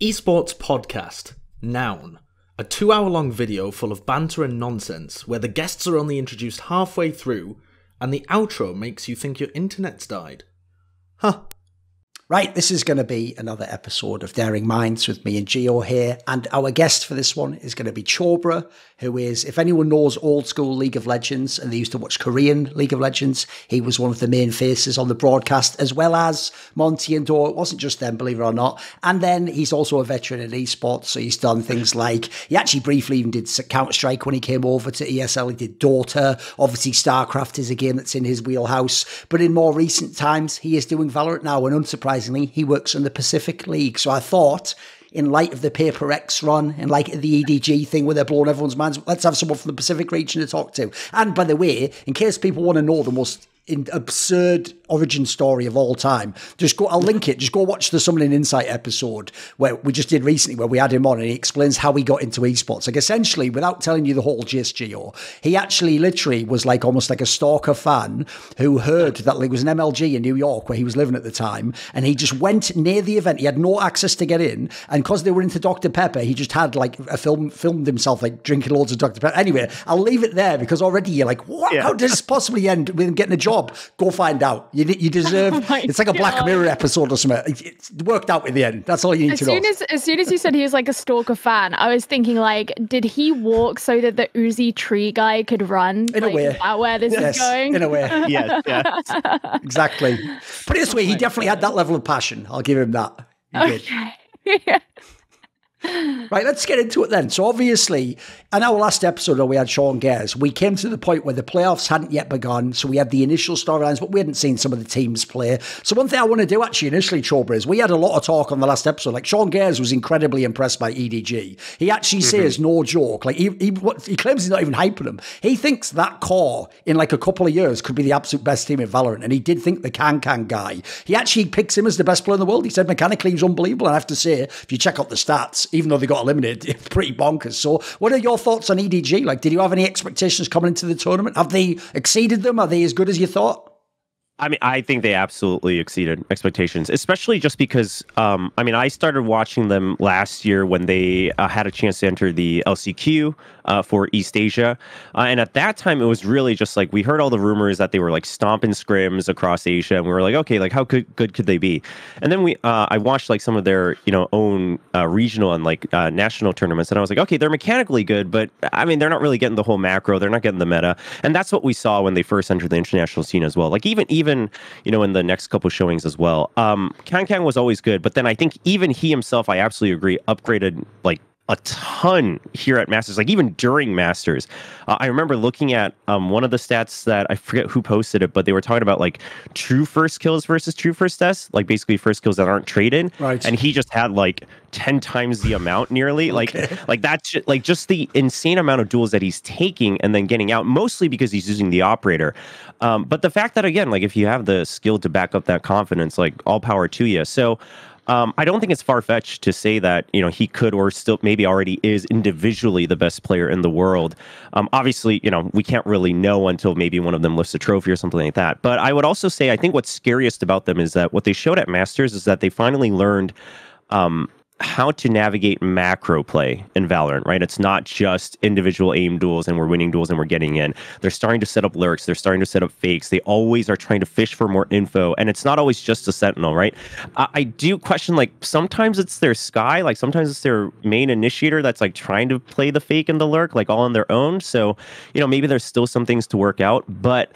Esports Podcast, Noun. A 2-hour-long video full of banter and nonsense where the guests are only introduced halfway through and the outro makes you think your internet's died. Huh. Right, this is going to be another episode of Daring Minds with me and Gio here, and our guest for this one is going to be Chobra, who is, if anyone knows old school League of Legends, and they used to watch Korean League of Legends, he was one of the main faces on the broadcast, as well as Monty and Do. It wasn't just them, believe it or not. And then he's also a veteran in esports, so he's done things like, he actually briefly even did Counter-Strike when he came over to ESL, he did Dota, obviously StarCraft is a game that's in his wheelhouse, but in more recent times, he is doing Valorant now, and unsurprisingly, he works in the Pacific League. So I thought, in light of the Paper X run and like the EDG thing where they're blowing everyone's minds, let's have someone from the Pacific region to talk to. And by the way, in case people want to know the most absurd origin story of all time, just go, I'll link it, just go watch the Summoning Insight episode where we just did recently, where we had him on and he explains how he got into esports. Like essentially, without telling you the whole gist, Gio, he actually literally was like almost like a stalker fan who heard that there was an MLG in New York where he was living at the time, and he just went near the event. He had no access to get in, and because they were into Dr. Pepper, he just had like a filmed himself like drinking loads of Dr. Pepper. Anyway, I'll leave it there because already you're like, what? Yeah. How does this possibly end with him getting a job? Go find out. You deserve. It's like a Black Mirror episode or something. It worked out in the end. That's all you need to know. As soon as you said he was like a stalker fan, I was thinking like, did he walk so that the Uzi tree guy could run? In a way. Is that where this is going? In a way. Yes. Exactly. But this way, he definitely had that level of passion. I'll give him that. Okay. Right, let's get into it then. So obviously, in our last episode where we had Sean Gares, we came to the point where the playoffs hadn't yet begun, so we had the initial storylines, but we hadn't seen some of the teams play. So one thing I want to do actually initially, Chobra, is we had a lot of talk on the last episode. Like Sean Gares was incredibly impressed by EDG. He actually says, no joke, like he claims he's not even hyping them. He thinks that core in like a couple of years could be the absolute best team in Valorant, and he did think the Can guy. He actually picks him as the best player in the world. He said mechanically he's unbelievable, and I have to say, if you check out the stats, even though they got eliminated, it's pretty bonkers. So what are your thoughts on EDG? Like, did you have any expectations coming into the tournament? Have they exceeded them? Are they as good as you thought? I mean, I think they absolutely exceeded expectations, especially just because, I started watching them last year when they had a chance to enter the LCQ for East Asia. And at that time, it was really just like, we heard all the rumors that they were like stomping scrims across Asia. And we were like, okay, like how good could they be? And then I watched like some of their, own regional and like national tournaments. And I was like, okay, they're mechanically good, but I mean, they're not really getting the whole macro. They're not getting the meta. And that's what we saw when they first entered the international scene as well. Like even in the next couple showings as well. Can was always good, but then I think even he himself, I absolutely agree, upgraded like a ton here at Masters, like even during Masters. I remember looking at one of the stats that I forget who posted it, but they were talking about like true first kills versus true first deaths, like basically first kills that aren't traded. Right. And he just had like 10 times the amount nearly. Okay. Like that's like just the insane amount of duels that he's taking and then getting out, mostly because he's using the operator. But the fact that, again, like if you have the skill to back up that confidence, like all power to you. So I don't think it's far-fetched to say that, he could or still maybe already is individually the best player in the world. Obviously, we can't really know until maybe one of them lifts a trophy or something like that. But I would also say I think what's scariest about them is that what they showed at Masters is that they finally learned how to navigate macro play in Valorant, right? It's not just individual aim duels and we're winning duels and we're getting in. They're starting to set up lurks. They're starting to set up fakes. They always are trying to fish for more info. And it's not always just a sentinel, right? I do question, like, sometimes it's their Sky, like sometimes it's their main initiator that's like trying to play the fake and the lurk, like all on their own. So, maybe there's still some things to work out, but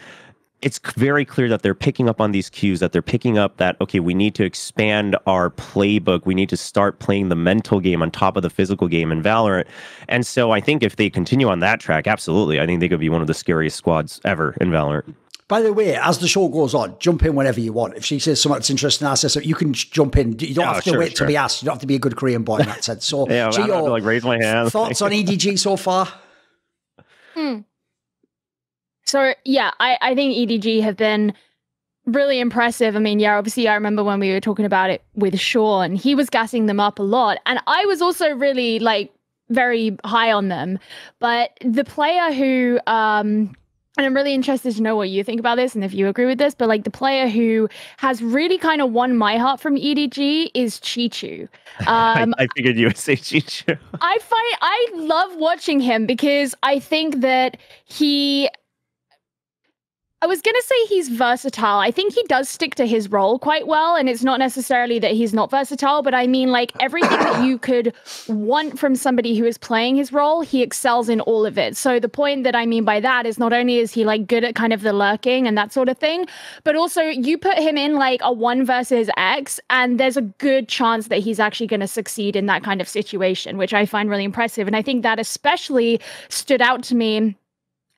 it's very clear that they're picking up on these cues, that they're picking up that, okay, we need to expand our playbook. We need to start playing the mental game on top of the physical game in Valorant. And so I think if they continue on that track, absolutely, I think they could be one of the scariest squads ever in Valorant. By the way, as the show goes on, jump in whenever you want. If she says something that's interesting, I say so, you can jump in. You don't have to wait to be asked. You don't have to be a good Korean boy in that sense. So, yeah, Gio, I have to like raise my hand. Thoughts on EDG so far? So, yeah, I think EDG have been really impressive. I mean, yeah, obviously I remember when we were talking about it with Sean, he was gassing them up a lot. And I was also really, like, very high on them. But the player who and I'm really interested to know what you think about this and if you agree with this, but like the player who has really kind of won my heart from EDG is Chichu. I figured you would say Chichu. I love watching him because I think that I was going to say he's versatile. I think he does stick to his role quite well, and it's not necessarily that he's not versatile, but I mean, like, everything that you could want from somebody who is playing his role, he excels in all of it. So the point that I mean by that is not only is he, like, good at kind of the lurking and that sort of thing, but also you put him in, like, a 1 versus X, and there's a good chance that he's actually going to succeed in that kind of situation, which I find really impressive. And I think that especially stood out to me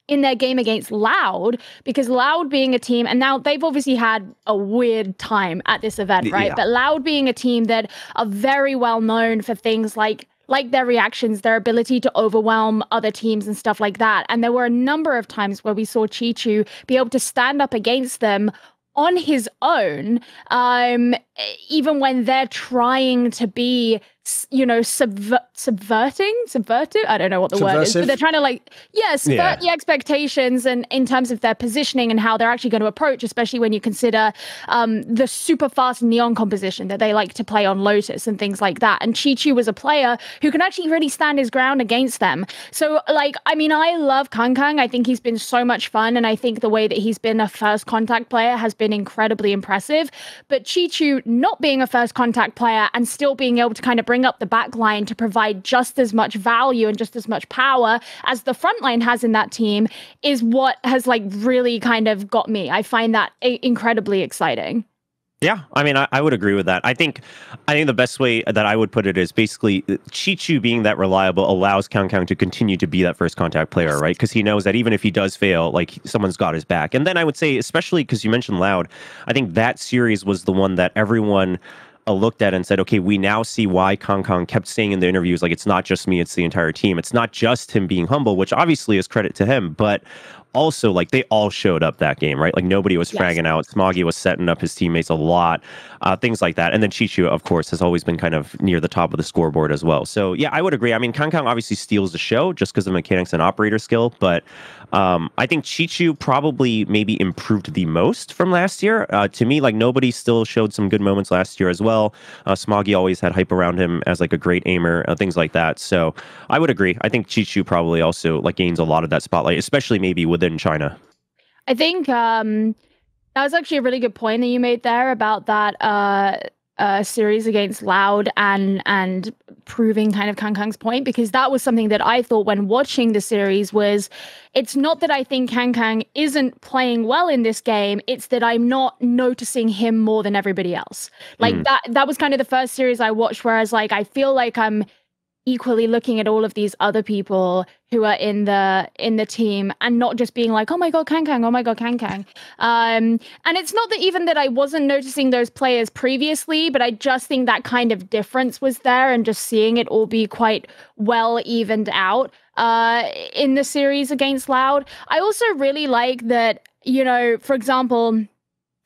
in their game against Loud, because Loud being a team, and now they've obviously had a weird time at this event, right? Yeah. But Loud being a team that are very well known for things like their reactions, their ability to overwhelm other teams and stuff like that. And there were a number of times where we saw Chichu be able to stand up against them on his own, even when they're trying to be, you know, subverted. I don't know what the word is, but they're trying to, like, subvert the expectations and in terms of their positioning and how they're actually going to approach, especially when you consider the super fast neon composition that they like to play on Lotus and things like that. And Chichu was a player who can actually really stand his ground against them. So, like, I mean, I love Kangkang. I think he's been so much fun, and I think the way that he's been a first contact player has been incredibly impressive. But Chichu not being a first contact player and still being able to kind of bring up the back line to provide just as much value and just as much power as the front line has in that team is what has, like, really kind of got me. I find that incredibly exciting. Yeah, I mean, I would agree with that. I think the best way that I would put it is basically Chichu being that reliable allows Kangkang to continue to be that first contact player, right? Because he knows that even if he does fail, like, someone's got his back. And then I would say, especially because you mentioned Loud, I think that series was the one that everyone looked at and said, okay, we now see why Kangkang kept saying in the interviews, like, it's not just me, it's the entire team. It's not just him being humble, which obviously is credit to him, but also, like, they all showed up that game, right? Like, nobody was fragging out. Smoggy was setting up his teammates a lot, things like that. And then Chichu, of course, has always been kind of near the top of the scoreboard as well. So, yeah, I would agree. I mean, Kangkang obviously steals the show just because of mechanics and operator skill, but I think Chichu probably maybe improved the most from last year. To me, like, nobody still showed some good moments last year as well. Smoggy always had hype around him as, like, a great aimer, things like that. So I would agree. I think Chichu probably also, like, gains a lot of that spotlight, especially maybe within China. I think that was actually a really good point that you made there about that series against Loud and proving kind of Kangkang's point, because that was something that I thought when watching the series was, it's not that I think Kangkang isn't playing well in this game, it's that I'm not noticing him more than everybody else. Like that was kind of the first series I watched, whereas, like, I feel like I'm equally looking at all of these other people who are in the team and not just being like, oh my god, Kangkang, oh my god, Kangkang. And it's not that even that I wasn't noticing those players previously, but I just think that kind of difference was there, and just seeing it all be quite well evened out in the series against Loud. I also really like that, you know, for example,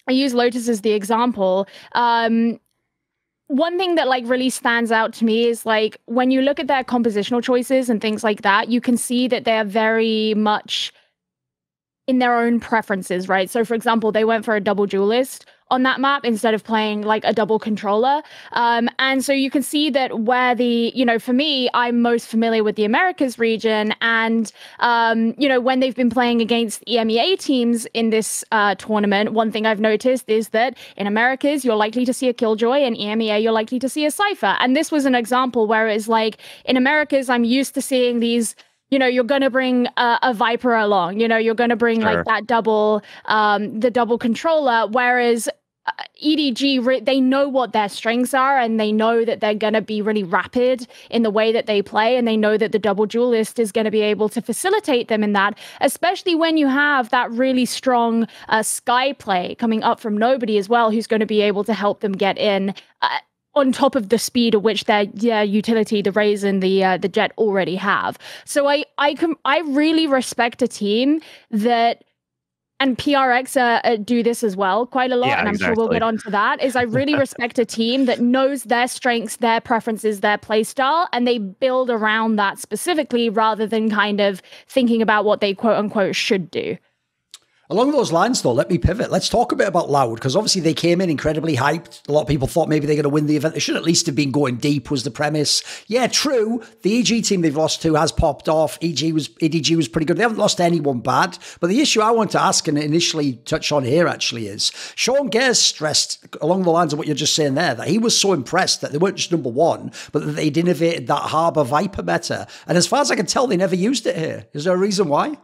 I use Lotus as the example. One thing that, like, really stands out to me is, like, when you look at their compositional choices and things like that, you can see that they're very much in their own preferences, right? So, for example, they went for a double duelist on that map instead of playing, like, a double controller. And so you can see that where you know, for me, I'm most familiar with the Americas region. And, you know, when they've been playing against EMEA teams in this tournament, one thing I've noticed is that in Americas, you're likely to see a Killjoy, and EMEA, you're likely to see a Cypher. And this was an example where it's like, in Americas, I'm used to seeing these, you know, you're going to bring a Viper along, you know, you're going to bring like that double, the double controller, whereas EDG, they know what their strengths are, and they know that they're going to be really rapid in the way that they play, and they know that the double duelist is going to be able to facilitate them in that, especially when you have that really strong Sky play coming up from nobody as well, who's going to be able to help them get in on top of the speed at which their utility, the Raze and the Jet already have. So I really respect a team that, and PRX do this as well quite a lot, and I'm sure we'll get onto that, is I really respect a team that knows their strengths, their preferences, their play style, and they build around that specifically rather than kind of thinking about what they quote unquote should do. Along those lines, though, let me pivot. Let's talk a bit about Loud, because obviously they came in incredibly hyped. A lot of people thought maybe they're going to win the event. They should at least have been going deep, was the premise. Yeah, true. The EG team they've lost to has popped off. EDG was pretty good. They haven't lost anyone bad. But the issue I want to ask and initially touch on here actually is, Sean Gares stressed along the lines of what you're just saying there, that he was so impressed that they weren't just number one, but that they'd innovated that Harbour Viper meta. And as far as I can tell, they never used it here. Is there a reason why?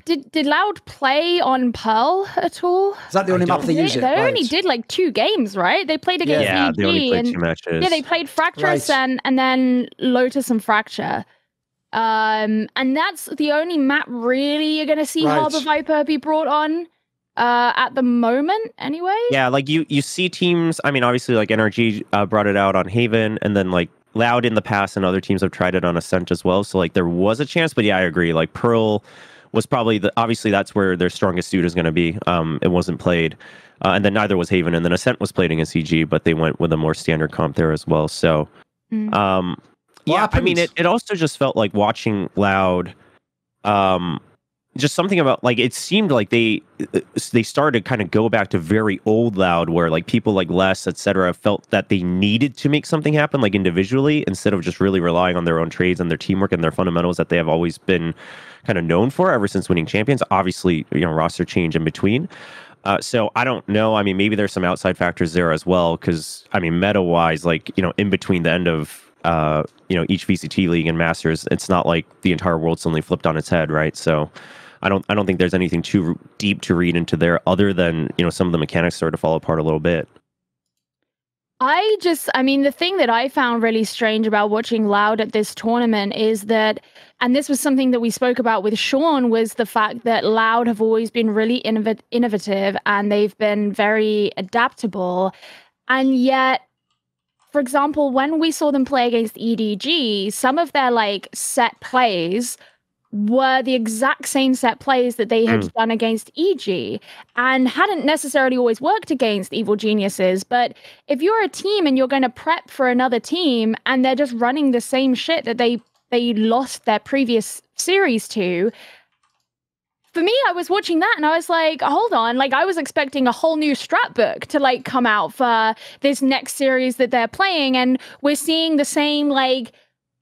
Did Loud play on Pearl at all? Is that the only map they use it? They only did like 2 games, right? They played against EG, they only played 2 matches. Yeah, they played Fracturous and then Lotus and Fracture. And that's the only map really you're going to see Harbour Viper be brought on at the moment anyway. Yeah, like you see teams, I mean, obviously like NRG brought it out on Haven, and then like Loud in the past and other teams have tried it on Ascent as well. So like there was a chance, but yeah, I agree. Like Pearl was probably obviously that's where their strongest suit is going to be. It wasn't played. And then neither was Haven. And then Ascent was played against EG, but they went with a more standard comp there as well. So, yeah, I mean, it also just felt like watching Loud, just something about like, it seemed like they started to kind of go back to very old Loud, where like people like Les, etc., felt that they needed to make something happen like individually, instead of just really relying on their own trades and their teamwork and their fundamentals that they have always been kind of known for ever since winning champions. Obviously, you know, roster change in between. So I don't know. I mean, maybe there's some outside factors there as well, because I mean, meta wise, like, you know, in between the end of you know, each VCT league and Masters, it's not like the entire world suddenly flipped on its head, right? So I don't think there's anything too deep to read into there, other than, you know, some of the mechanics started to fall apart a little bit. I mean, the thing that I found really strange about watching Loud at this tournament is that, and this was something that we spoke about with Sean, was the fact that Loud have always been really innovative and they've been very adaptable. And yet, for example, when we saw them play against EDG, some of their like set plays were the exact same set plays that they had done against EG, and hadn't necessarily always worked against Evil Geniuses. But if you're a team and you're going to prep for another team and they're just running the same shit that they lost their previous series to, for me, I was watching that and I was like, hold on, like I was expecting a whole new strat book to like come out for this next series that they're playing, and we're seeing the same like,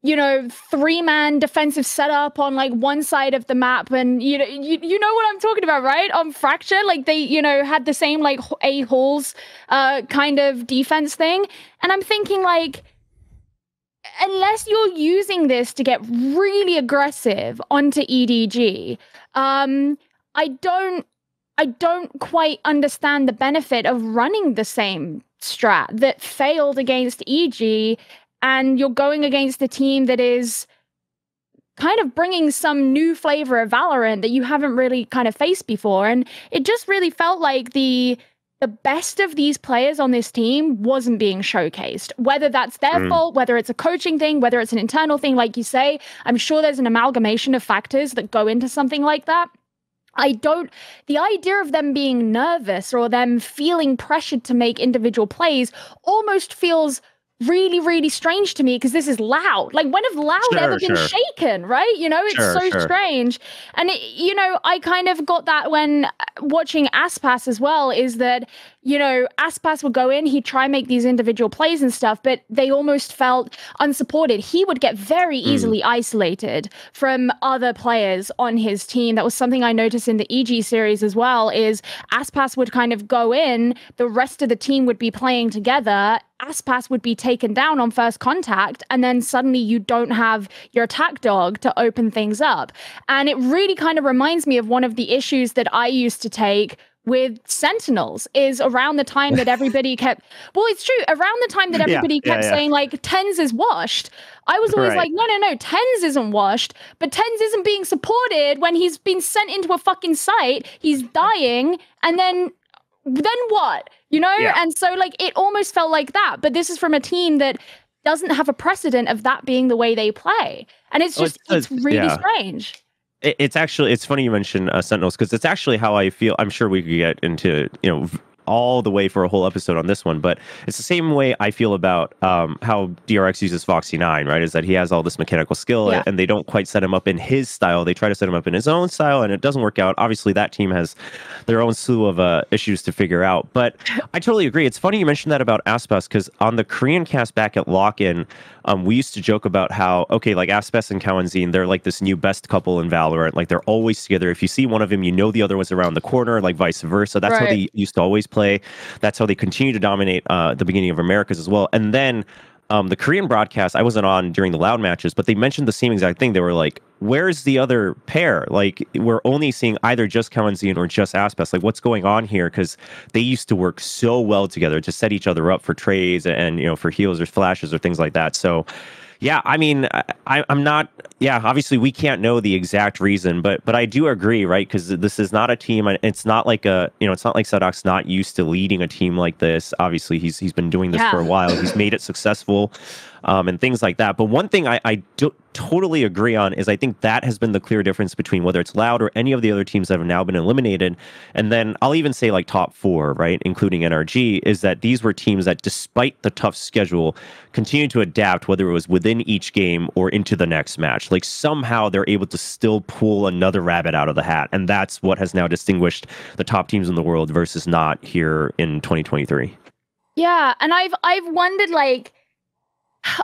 you know, 3-man defensive setup on like one side of the map. And you know what I'm talking about, right? On Fracture, like they, you know, had the same like A-holes kind of defense thing. And I'm thinking like, unless you're using this to get really aggressive onto EDG, I don't quite understand the benefit of running the same strat that failed against EG, and you're going against a team that is kind of bringing some new flavor of Valorant that you haven't really kind of faced before. And it just really felt like the best of these players on this team wasn't being showcased. Whether that's their fault, whether it's a coaching thing, whether it's an internal thing, like you say, I'm sure there's an amalgamation of factors that go into something like that. The idea of them being nervous or them feeling pressured to make individual plays almost feels really, really strange to me, because this is Loud. Like, when have Loud ever been shaken, right? You know, it's strange. And, you know, I kind of got that when watching Aspas as well, is that, you know, Aspas would go in, he'd try and make these individual plays and stuff, but they almost felt unsupported. He would get very easily isolated from other players on his team. That was something I noticed in the EG series as well, is Aspas would kind of go in, the rest of the team would be playing together, Aspas would be taken down on first contact, and then suddenly you don't have your attack dog to open things up. And it really kind of reminds me of one of the issues that I used to take with Sentinels, is around the time that everybody kept, well, it's true, around the time that everybody kept saying like TENS is washed, I was always like, no, TENS isn't washed, but TENS isn't being supported when he's been sent into a fucking site, he's dying, and then what? You know? And so like it almost felt like that. But this is from a team that doesn't have a precedent of that being the way they play. And it's just, it's really strange. It's actually, it's funny you mentioned Sentinels, because it's actually how I feel. I'm sure we could get into, you know, all the way for a whole episode on this one, but it's the same way I feel about how DRX uses Foxy9, right? Is that he has all this mechanical skill and they don't quite set him up in his style. They try to set him up in his own style and it doesn't work out. Obviously, that team has their own slew of issues to figure out. But I totally agree. It's funny you mentioned that about Aspas, because on the Korean cast back at Lock-In, we used to joke about how, okay, like Aspas and Kawanzin, they're like this new best couple in Valorant. Like they're always together. If you see one of them, you know the other one's around the corner, like vice versa. That's how they used to always play. That's how they continue to dominate the beginning of Americas as well. And then the Korean broadcast, I wasn't on during the Loud matches, but they mentioned the same exact thing. They were like, where's the other pair? Like, we're only seeing either just Kawanzin or just Aspas. Like, what's going on here? Because they used to work so well together to set each other up for trades and, you know, for heals or flashes or things like that. So, yeah, I mean, I'm not, obviously we can't know the exact reason, but I do agree, right? Because this is not a team, it's not like it's not like Sadok's not used to leading a team like this. Obviously, he's been doing this for a while. He's made it successful and things like that. But one thing I totally agree on is I think that has been the clear difference between whether it's Loud or any of the other teams that have now been eliminated. And then I'll even say like top four, right, including NRG, is that these were teams that, despite the tough schedule, continued to adapt, whether it was within each game or into the next match. Like somehow they're able to still pull another rabbit out of the hat. And that's what has now distinguished the top teams in the world versus not here in 2023. Yeah, and I've wondered, like,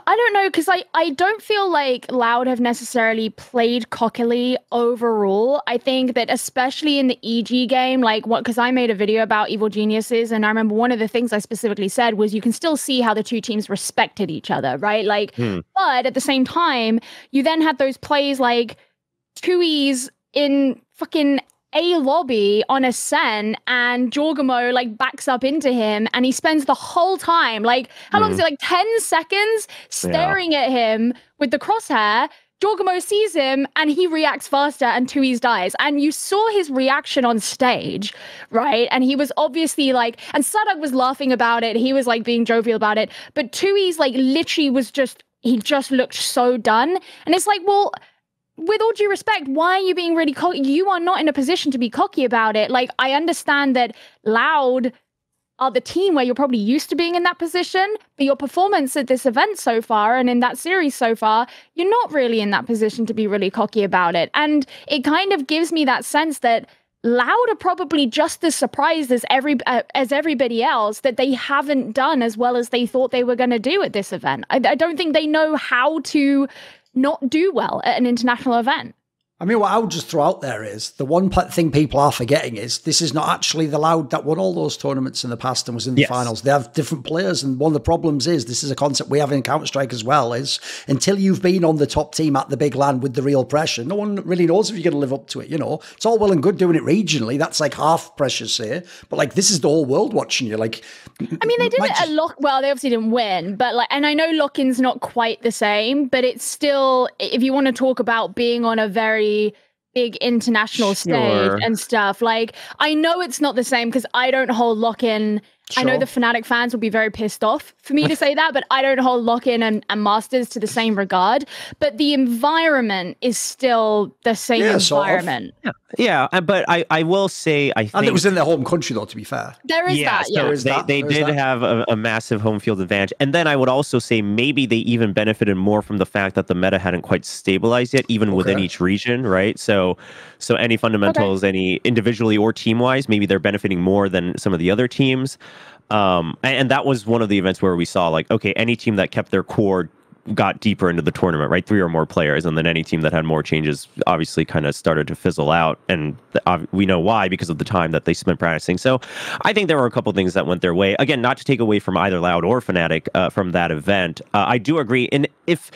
I don't know, because I don't feel like Loud have necessarily played cockily overall. I think that especially in the EG game, like, because I made a video about Evil Geniuses, and I remember one of the things I specifically said was you can still see how the two teams respected each other, right? Like, but at the same time, you then had those plays like Tooheys in fucking a lobby on a Sen, and Jorgamo like backs up into him and he spends the whole time, like, how long is it, like 10 seconds staring at him with the crosshair. Jorgamo sees him and he reacts faster and Tooheys dies. And you saw his reaction on stage, right? And he was obviously like, and Sadok was laughing about it. He was like being jovial about it. But Tooheys like literally was just, he just looked so done. And it's like, well, with all due respect, why are you being really cocky? You are not in a position to be cocky about it. Like, I understand that Loud are the team where you're probably used to being in that position, but your performance at this event so far and in that series so far, you're not really in that position to be really cocky about it. And it kind of gives me that sense that Loud are probably just as surprised as everybody else that they haven't done as well as they thought they were going to do at this event. I don't think they know how to not do well at an international event. I mean, what I would just throw out there is the one thing people are forgetting is this is not actually the Loud that won all those tournaments in the past and was in the finals. They have different players. And one of the problems is, this is a concept we have in Counter-Strike as well, is until you've been on the top team at the big LAN with the real pressure, no one really knows if you're going to live up to it. You know, it's all well and good doing it regionally. That's like half precious here. But like, this is the whole world watching you. Like, I mean, they did it a lot. Well, they obviously didn't win, but like, and I know Lock-In's not quite the same, but it's still, if you want to talk about being on a very big international stage and stuff, like, I know it's not the same because I don't hold Lock-In. Sure. I know the Fnatic fans will be very pissed off for me to say that, but I don't hold Lock-In and Masters to the same regard. But the environment is still the same environment. Sort of. Yeah, but I will say, I think... And it was in their home country, though, to be fair. There is that, so they did have a massive home field advantage. And then I would also say maybe they even benefited more from the fact that the meta hadn't quite stabilized yet, even within each region, right? So any fundamentals, any individually or team-wise, maybe they're benefiting more than some of the other teams. And that was one of the events where we saw, like, okay, any team that kept their core got deeper into the tournament, right? 3 or more players, and then any team that had more changes obviously kind of started to fizzle out, and we know why, because of the time that they spent practicing. So I think there were a couple things that went their way. Again, not to take away from either Loud or Fnatic from that event. I do agree, and if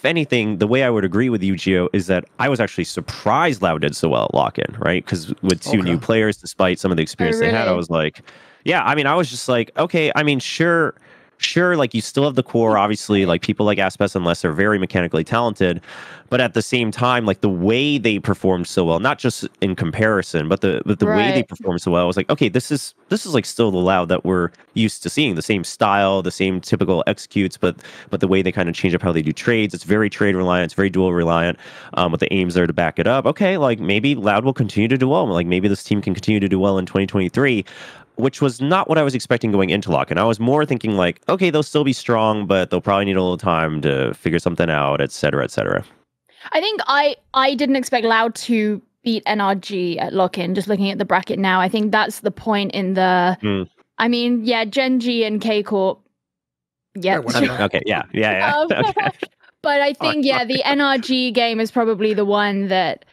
anything, the way I would agree with you, Gio, is that I was actually surprised Loud did so well at Lock-In, right? Because with 2 new players, despite some of the experience they had, I was like, yeah, I mean, I was just like, okay, I mean, sure, like, you still have the core, obviously, like, people like Aspas, unless they're very mechanically talented, but at the same time, like, the way they performed so well, not just in comparison, but the way they performed so well, I was like, okay, this is like still the Loud that we're used to seeing, the same style, the same typical executes, but the way they kind of change up how they do trades, it's very trade reliant, it's very duel reliant, with the aims there to back it up. Okay, like, maybe Loud will continue to do well, like, maybe this team can continue to do well in 2023. which was not what I was expecting going into Lock. And I was more thinking like, okay, they'll still be strong, but they'll probably need a little time to figure something out, et cetera, et cetera. I think I didn't expect Loud to beat NRG at lock-in, just looking at the bracket now. I think that's the point in the... I mean, yeah, Gen G and K-Corp. Yeah. Okay, yeah. Okay. But I think, the NRG game is probably the one that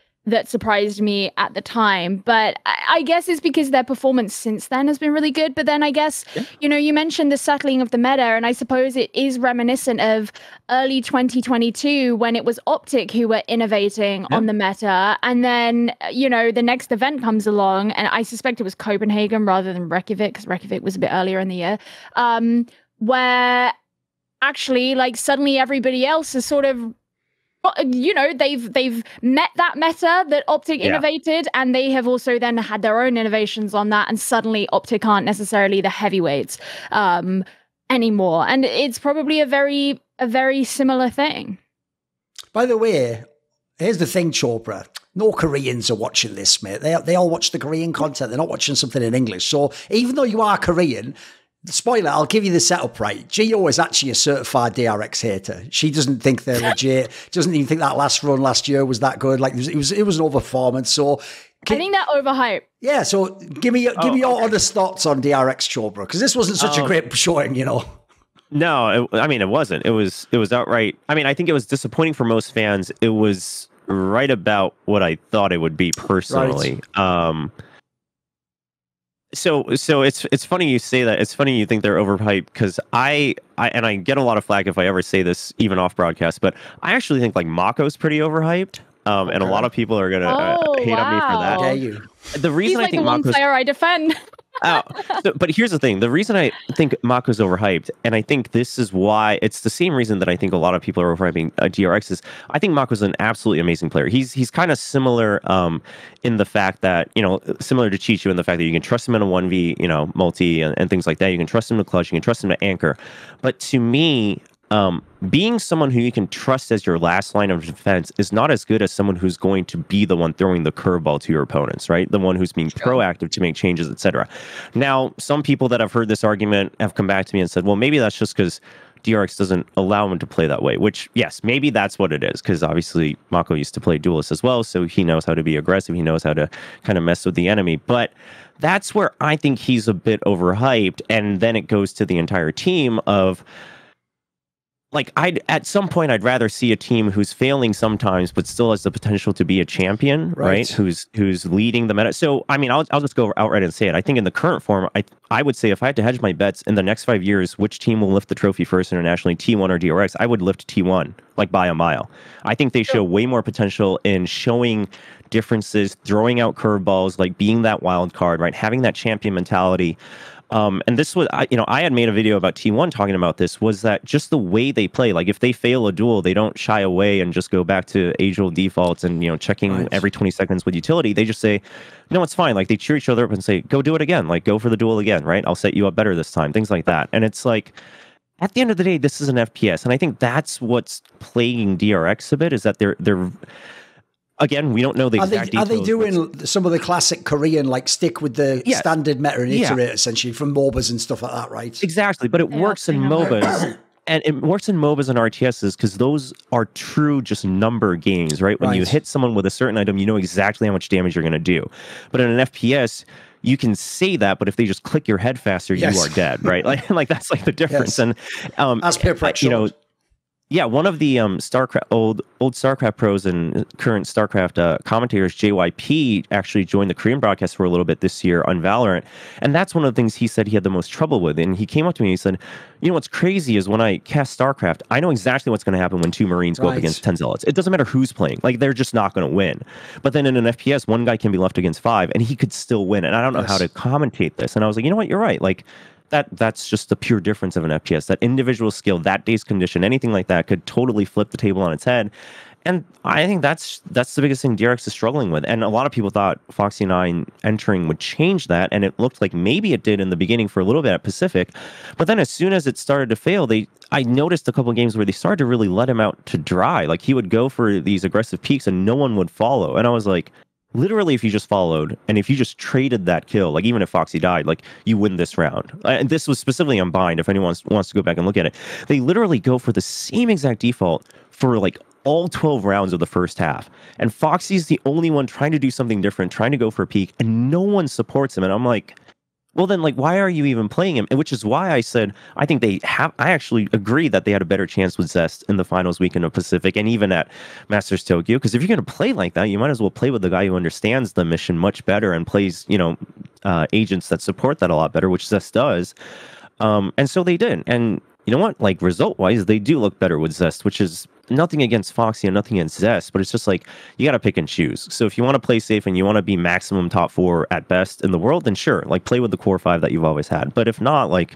surprised me at the time. But I guess it's because their performance since then has been really good. But then I guess, you mentioned the settling of the meta, and I suppose it is reminiscent of early 2022 when it was Optic who were innovating on the meta. And then, the next event comes along, and I suspect it was Copenhagen rather than Reykjavik, because Reykjavik was a bit earlier in the year, where actually, like, suddenly everybody else is sort of, they've met that meta that Optic innovated, and they have also then had their own innovations on that, and suddenly Optic aren't necessarily the heavyweights anymore. And it's probably a very similar thing. By the way, here's the thing, Chobra. No Koreans are watching this, mate. They all watch the Korean content. They're not watching something in English. So even though you are Korean, spoiler, I'll give you the setup right. Gio is actually a certified DRX hater. She doesn't think they're legit. Doesn't even think that last run last year was that good. Like it was an overperformance. So I think they're overhyped. Yeah. So give me your honest thoughts on DRX, Chobra, because this wasn't such a great showing, No, it wasn't. It was outright. I mean, I think it was disappointing for most fans. It was right about what I thought it would be personally. Right. So it's funny you say that. It's funny you think they're overhyped, because I get a lot of flack if I ever say this even off broadcast, but I actually think like Mako's pretty overhyped. And a lot of people are gonna hate on me for that. Dare you? The reason He's I think the one player I defend. But here's the thing. The reason I think Mako's overhyped, and I think this is why, it's the same reason that I think a lot of people are overhyping DRX, is I think Mako's an absolutely amazing player. He's kind of similar in the fact that, similar to Chichu in the fact that you can trust him in a 1v, multi and things like that. You can trust him to clutch, you can trust him to anchor. But to me, being someone who you can trust as your last line of defense is not as good as someone who's going to be the one throwing the curveball to your opponents, right? The one who's being proactive to make changes, etc. Now, some people that have heard this argument have come back to me and said, well, maybe that's just because DRX doesn't allow him to play that way, which, yes, maybe that's what it is, because obviously Mako used to play duelist as well, so he knows how to be aggressive, he knows how to kind of mess with the enemy, but that's where I think he's a bit overhyped, and then it goes to the entire team of, like, at some point I'd rather see a team who's failing sometimes but still has the potential to be a champion, right? Who's leading the meta. So I mean, I'll just go outright and say it. I think in the current form, I would say if I had to hedge my bets in the next 5 years, which team will lift the trophy first internationally, T1 or DRX, I would lift T1 like by a mile. I think they show way more potential in showing differences, throwing out curveballs, like being that wild card, right? Having that champion mentality. And this was, I had made a video about T1 talking about this, was that just the way they play, like if they fail a duel, they don't shy away and just go back to age-old defaults and, checking every 20 seconds with utility. They just say, no, it's fine. Like they cheer each other up and say, go do it again. Like go for the duel again, right? I'll set you up better this time. Things like that. And it's like, at the end of the day, this is an FPS. And I think that's what's plaguing DRX a bit, is that they're again, we don't know the exact details. Are they doing some of the classic Korean, like stick with the standard meta and iterate, essentially, from MOBAs and stuff like that, right? Exactly, but it works in MOBAs. And it works in MOBAs and RTSs because those are true just number games, right? When you hit someone with a certain item, you know exactly how much damage you're going to do. But in an FPS, you can say that, but if they just click your head faster, you are dead, right? Like that's like the difference. And as per yeah, one of the StarCraft old StarCraft pros and current StarCraft commentators, JYP, actually joined the Korean broadcast for a little bit this year on VALORANT, and that's one of the things he said he had the most trouble with. And he came up to me and he said, what's crazy is when I cast StarCraft, I know exactly what's going to happen when 2 Marines go up against 10 Zealots. It doesn't matter who's playing; like they're just not going to win. But then in an FPS, one guy can be left against 5, and he could still win. And I don't know how to commentate this. And I was like, you know what, you're right, like. That's just the pure difference of an FPS. That individual skill, that day's condition, anything like that could totally flip the table on its head. And I think that's the biggest thing DRX is struggling with. And a lot of people thought Foxy 9 entering would change that, and it looked like maybe it did in the beginning for a little bit at Pacific. But then as soon as it started to fail, I noticed a couple of games where they started to really let him out to dry. Like he would go for these aggressive peaks and no one would follow. And I was like, literally, if you just followed and if you just traded that kill, like even if Foxy died, like you win this round. And this was specifically on Bind, if anyone wants to go back and look at it. They literally go for the same exact default for like all 12 rounds of the first half. And Foxy's the only one trying to do something different, trying to go for a peak, and no one supports him. And I'm like, well, then, like, why are you even playing him? And which is why I said I think I actually agree that they had a better chance with Zest in the finals weekend of Pacific and even at Masters Tokyo. Because if you're going to play like that, you might as well play with the guy who understands the mission much better and plays, you know, agents that support that a lot better, which Zest does. And so they did. And you know what? Like, result-wise, they do look better with Zest, which is nothing against Foxy and nothing against Zest, but it's just like, you got to pick and choose. So if you want to play safe and you want to be maximum top 4 at best in the world, then sure, like, play with the core 5 that you've always had. But if not, like,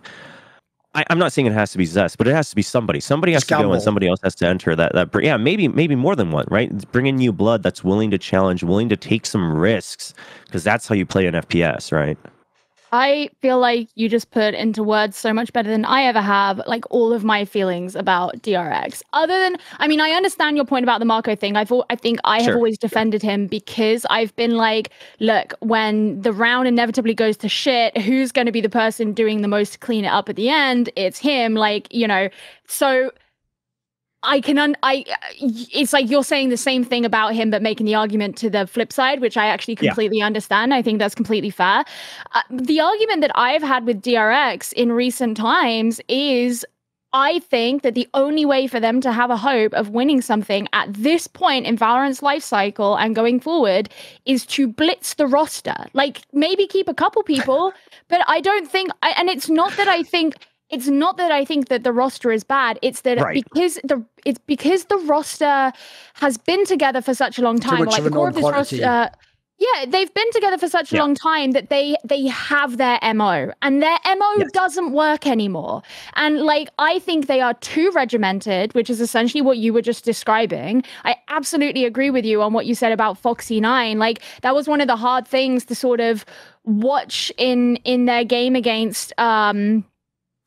I'm not saying it has to be Zest, but it has to be somebody. Somebody has to go and somebody else has to enter that. Yeah, maybe more than one, right? Bring in new blood that's willing to challenge, willing to take some risks, because that's how you play an FPS, right? I feel like you just put into words so much better than I ever have, like, all of my feelings about DRX. Other than, I mean, I understand your point about the Marco thing. I think I have always defended him because I've been like, look, when the round inevitably goes to shit, who's going to be the person doing the most to clean it up at the end? It's him, like, you know. So it's like you're saying the same thing about him, but making the argument to the flip side, which I actually completely understand. I think that's completely fair. The argument that I've had with DRX in recent times is I think that the only way for them to have a hope of winning something at this point in Valorant's life cycle and going forward is to blitz the roster. Like, maybe keep a couple people, but I don't think, and it's not that I think that the roster is bad. It's that because the roster has been together for such a long time. Like, the core of this roster, they've been together for such a long time that they have their MO, and their MO doesn't work anymore. And like, I think they are too regimented, which is essentially what you were just describing. I absolutely agree with you on what you said about Foxy 9. Like, that was one of the hard things to sort of watch in their game against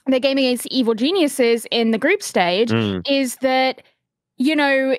the game against the Evil Geniuses in the group stage is that, you know,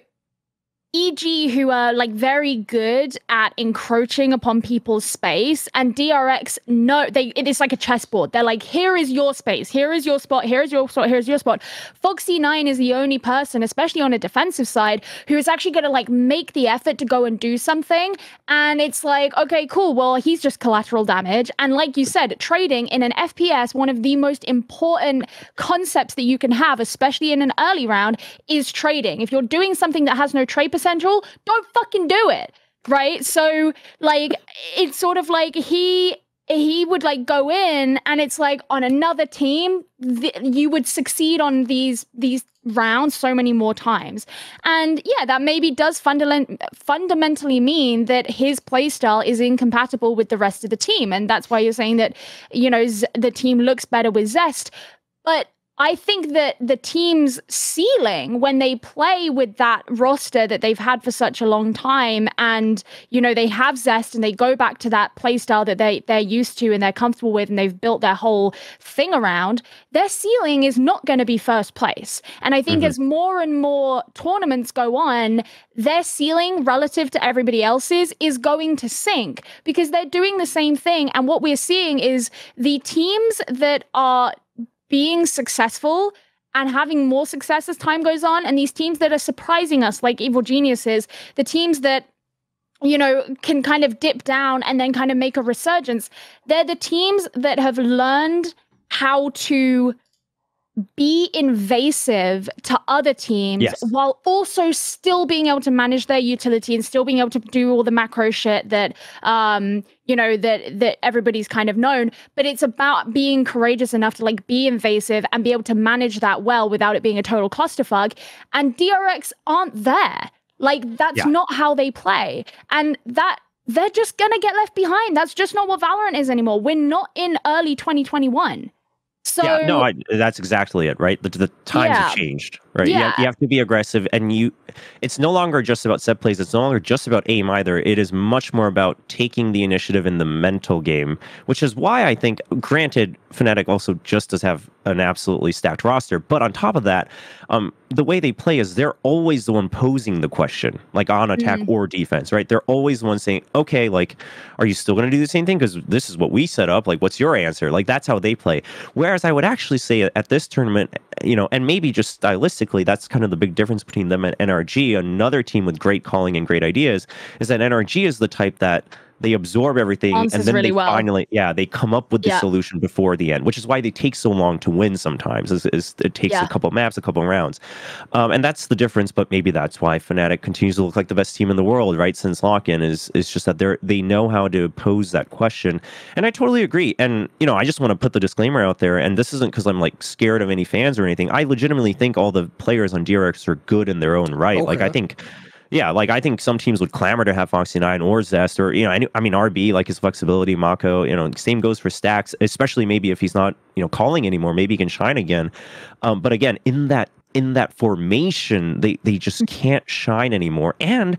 EG, who are like very good at encroaching upon people's space, and DRX, it is like a chessboard. They're like, here is your space, here is your spot, here is your spot, here's your spot. Foxy 9 is the only person, especially on a defensive side, who is actually going to like make the effort to go and do something. And it's like, okay, cool, well, he's just collateral damage. And like you said, trading in an FPS, one of the most important concepts that you can have, especially in an early round, is trading. If you're doing something that has no trade potential, don't fucking do it, right? So like, it's sort of like he would like go in, and it's like on another team you would succeed on these rounds so many more times. And yeah, that maybe does fundamentally mean that his playstyle is incompatible with the rest of the team, and that's why you're saying that, you know, the team looks better with Zest. But I think that the team's ceiling, when they play with that roster that they've had for such a long time, and, you know, they have Zest and they go back to that playstyle that they're used to and they're comfortable with and they've built their whole thing around, their ceiling is not going to be first place. And I think as more and more tournaments go on, their ceiling relative to everybody else's is going to sink because they're doing the same thing. And what we're seeing is the teams that are being successful and having more success as time goes on, and these teams that are surprising us, like Evil Geniuses, the teams that, you know, can kind of dip down and then kind of make a resurgence, they're the teams that have learned how to be invasive to other teams while also still being able to manage their utility and still being able to do all the macro shit that you know, that everybody's kind of known. But it's about being courageous enough to like be invasive and be able to manage that well without it being a total clusterfuck. And DRX aren't there. Like, that's not how they play, and that they're just gonna get left behind. That's just not what Valorant is anymore. We're not in early 2021. So, yeah, no, that's exactly it, right? The times have changed, right? Yeah. You have to be aggressive, and it's no longer just about set plays. It's no longer just about aim either. It is much more about taking the initiative in the mental game, which is why I think, granted, Fnatic also just does have an absolutely stacked roster. But on top of that, the way they play is they're always the one posing the question, like on attack or defense, right? They're always the one saying, okay, like, are you still going to do the same thing? Because this is what we set up. Like, what's your answer? Like, that's how they play. Whereas I would actually say at this tournament, you know, and maybe just stylistically, that's kind of the big difference between them and NRG, another team with great calling and great ideas, is that NRG is the type that they absorb everything and then really finally, they come up with the solution before the end, which is why they take so long to win sometimes. It takes a couple maps, a couple rounds. And that's the difference, but maybe that's why Fnatic continues to look like the best team in the world, right, since lock-in, is just that they know how to pose that question. And I totally agree. And, you know, I just want to put the disclaimer out there, and this isn't because I'm, like, scared of any fans or anything. I legitimately think all the players on DRX are good in their own right. Okay. Like, I think... Yeah, like I think some teams would clamor to have Foxy9 or Zest, or, you know, I mean, RB, like his flexibility, Mako, you know, same goes for Stacks, especially maybe if he's not, you know, calling anymore, maybe he can shine again. But again, in that formation, they just can't shine anymore. And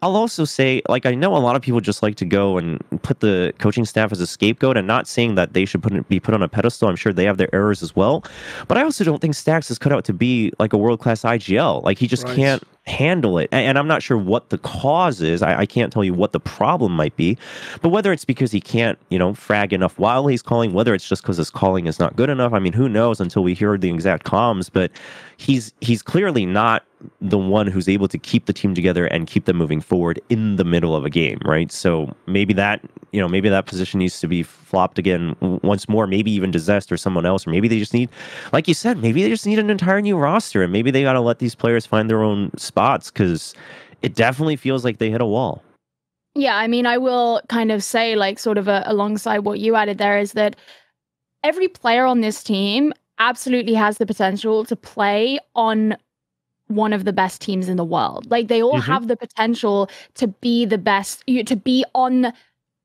I'll also say, like, I know a lot of people just like to go and put the coaching staff as a scapegoat, and not saying that they should be put on a pedestal. I'm sure they have their errors as well. But I also don't think Stacks is cut out to be like a world-class IGL. Like, he just can't handle it. And I'm not sure what the cause is. I can't tell you what the problem might be. But whether it's because he can't, you know, frag enough while he's calling, whether it's just because his calling is not good enough, I mean, who knows until we hear the exact comms. But he's clearly not the one who's able to keep the team together and keep them moving forward in the middle of a game, right? So maybe that position needs to be flopped again once more, maybe even to Zest or someone else, or maybe they just need, like you said, maybe they just need an entire new roster, and maybe they got to let these players find their own spots, because it definitely feels like they hit a wall. Yeah, I mean, I will kind of say, like, sort of alongside what you added there, is that every player on this team absolutely has the potential to play on one of the best teams in the world. Like, they all have the potential to be the best, to be on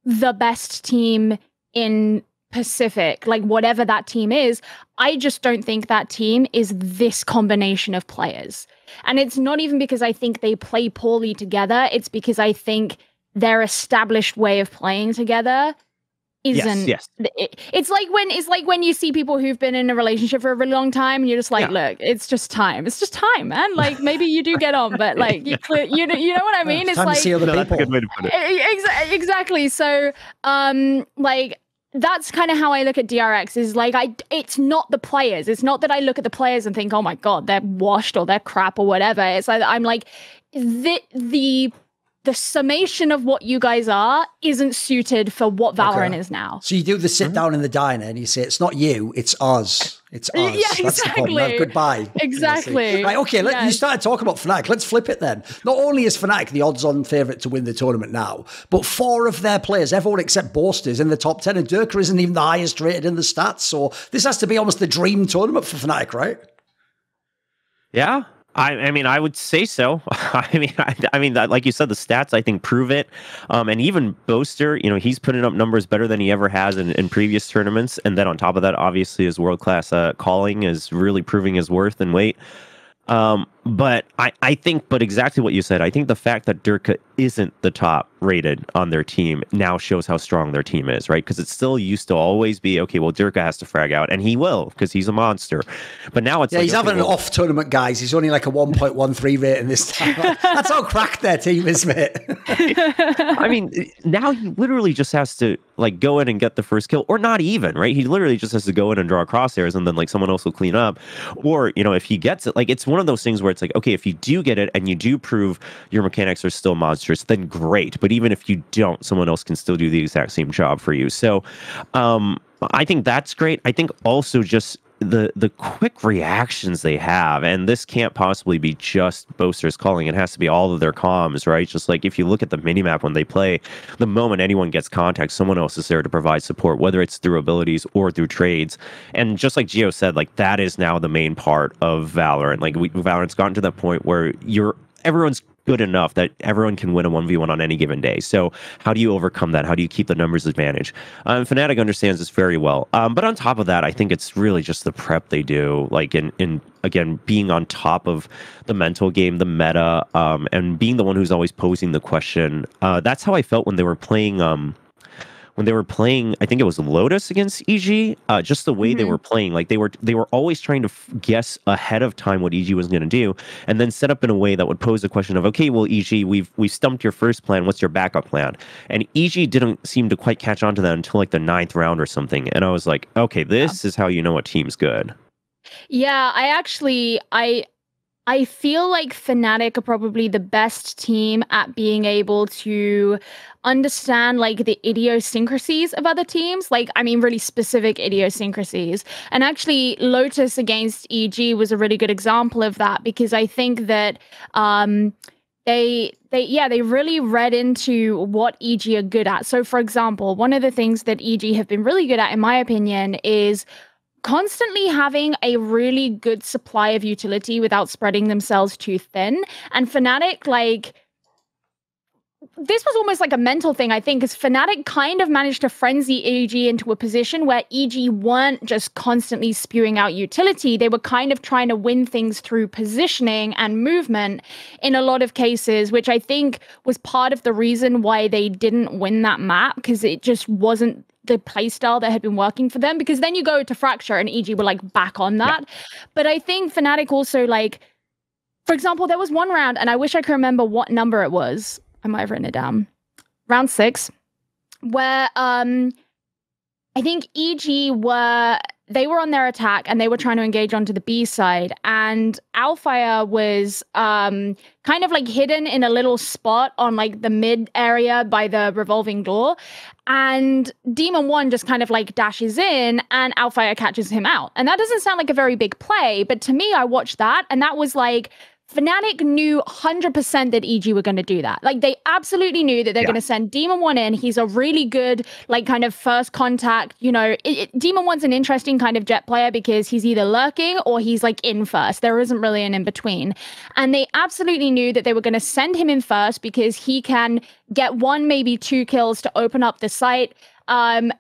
the best team in Pacific, like whatever that team is. I just don't think that team is this combination of players. And it's not even because I think they play poorly together. It's because I think their established way of playing together isn't. Yes. It's like when you see people who've been in a relationship for a really long time, and you're just like, look, it's just time, man. Like, maybe you do get on, but like you know what I mean? It's time like, to see other people. That's a good way to put it. Exactly. So like, that's kind of how I look at DRX, is like, it's not the players. It's not that I look at the players and think, oh my God, they're washed or they're crap or whatever. It's like, I'm like, the summation of what you guys are isn't suited for what Valorant is now. So you do the sit down in the diner and you say, it's not you, it's us. It's us. Yeah, That's exactly. the point. Goodbye. Exactly. Right, okay, you started talking about Fnatic. Let's flip it then. Not only is Fnatic the odds-on favourite to win the tournament now, but 4 of their players, everyone except Boaster, is in the top 10, and Durka isn't even the highest rated in the stats. So this has to be almost the dream tournament for Fnatic, right? Yeah. I mean, I would say so. I mean, like you said, the stats, I think, prove it. And even Boaster, you know, he's putting up numbers better than he ever has in previous tournaments. And then on top of that, obviously, his world-class calling is really proving his worth and weight. But I think, but exactly what you said, I think the fact that Durka isn't the top rated on their team now shows how strong their team is, right? Because it still used to always be, okay, well, Durka has to frag out, and he will, because he's a monster. But now it's he's having an off tournament, guys. He's only like a 1.13 rating this time. That's how cracked their team is, mate. I mean, now he literally just has to like go in and get the first kill, or not even, right? He literally just has to go in and draw crosshairs, and then like someone else will clean up. Or, you know, if he gets it, like, it's one of those things where it's like, okay, if you do get it and you do prove your mechanics are still monstrous, then great. But even if you don't, someone else can still do the exact same job for you. So I think that's great. I think also just the quick reactions they have, and this can't possibly be just Boaster's calling. It has to be all of their comms, right? Just like if you look at the minimap when they play, the moment anyone gets contact, someone else is there to provide support, whether it's through abilities or through trades. And just like Gio said, like, that is now the main part of Valorant. Like, Valorant's gotten to that point where everyone's good enough that everyone can win a 1v1 on any given day. So how do you overcome that? How do you keep the numbers advantage? Fnatic understands this very well. But on top of that, I think it's really just the prep they do, like in again, being on top of the mental game, the meta, and being the one who's always posing the question. That's how I felt when they were playing when they were playing, I think it was Lotus against EG, just the way they were playing, like they were always trying to guess ahead of time what EG was going to do, and then set up in a way that would pose the question of, okay, well, EG, we've stumped your first plan. What's your backup plan? And EG didn't seem to quite catch on to that until like the 9th round or something. And I was like, okay, this is how you know a team's good. Yeah, I feel like Fnatic are probably the best team at being able to understand like the idiosyncrasies of other teams. Like, I mean, really specific idiosyncrasies. And actually, Lotus against EG was a really good example of that, because I think that they really read into what EG are good at. So, for example, one of the things that EG have been really good at, in my opinion, is constantly having a really good supply of utility without spreading themselves too thin. And Fnatic, like, this was almost like a mental thing, I think, because Fnatic kind of managed to frenzy EG into a position where EG weren't just constantly spewing out utility. They were kind of trying to win things through positioning and movement in a lot of cases, which I think was part of the reason why they didn't win that map, because it just wasn't the playstyle that had been working for them. Because then you go to Fracture and EG were like back on that. Yeah. But I think Fnatic also, like, for example, there was one round, and I wish I could remember what number it was. I might have written it down. Round 6, where I think EG were on their attack and they were trying to engage onto the B side, and Alfire was kind of like hidden in a little spot on like the mid area by the revolving door, and Demon 1 just kind of like dashes in and Alfire catches him out. And that doesn't sound like a very big play, but to me, I watched that and that was like, Fnatic knew 100% that EG were going to do that. Like, they absolutely knew that they're going to send Demon 1 in. He's a really good, like, kind of first contact. You know, Demon 1's an interesting kind of jet player because he's either lurking or he's, like, in first. There isn't really an in-between. And they absolutely knew that they were going to send him in first because he can get 1, maybe 2 kills to open up the site. And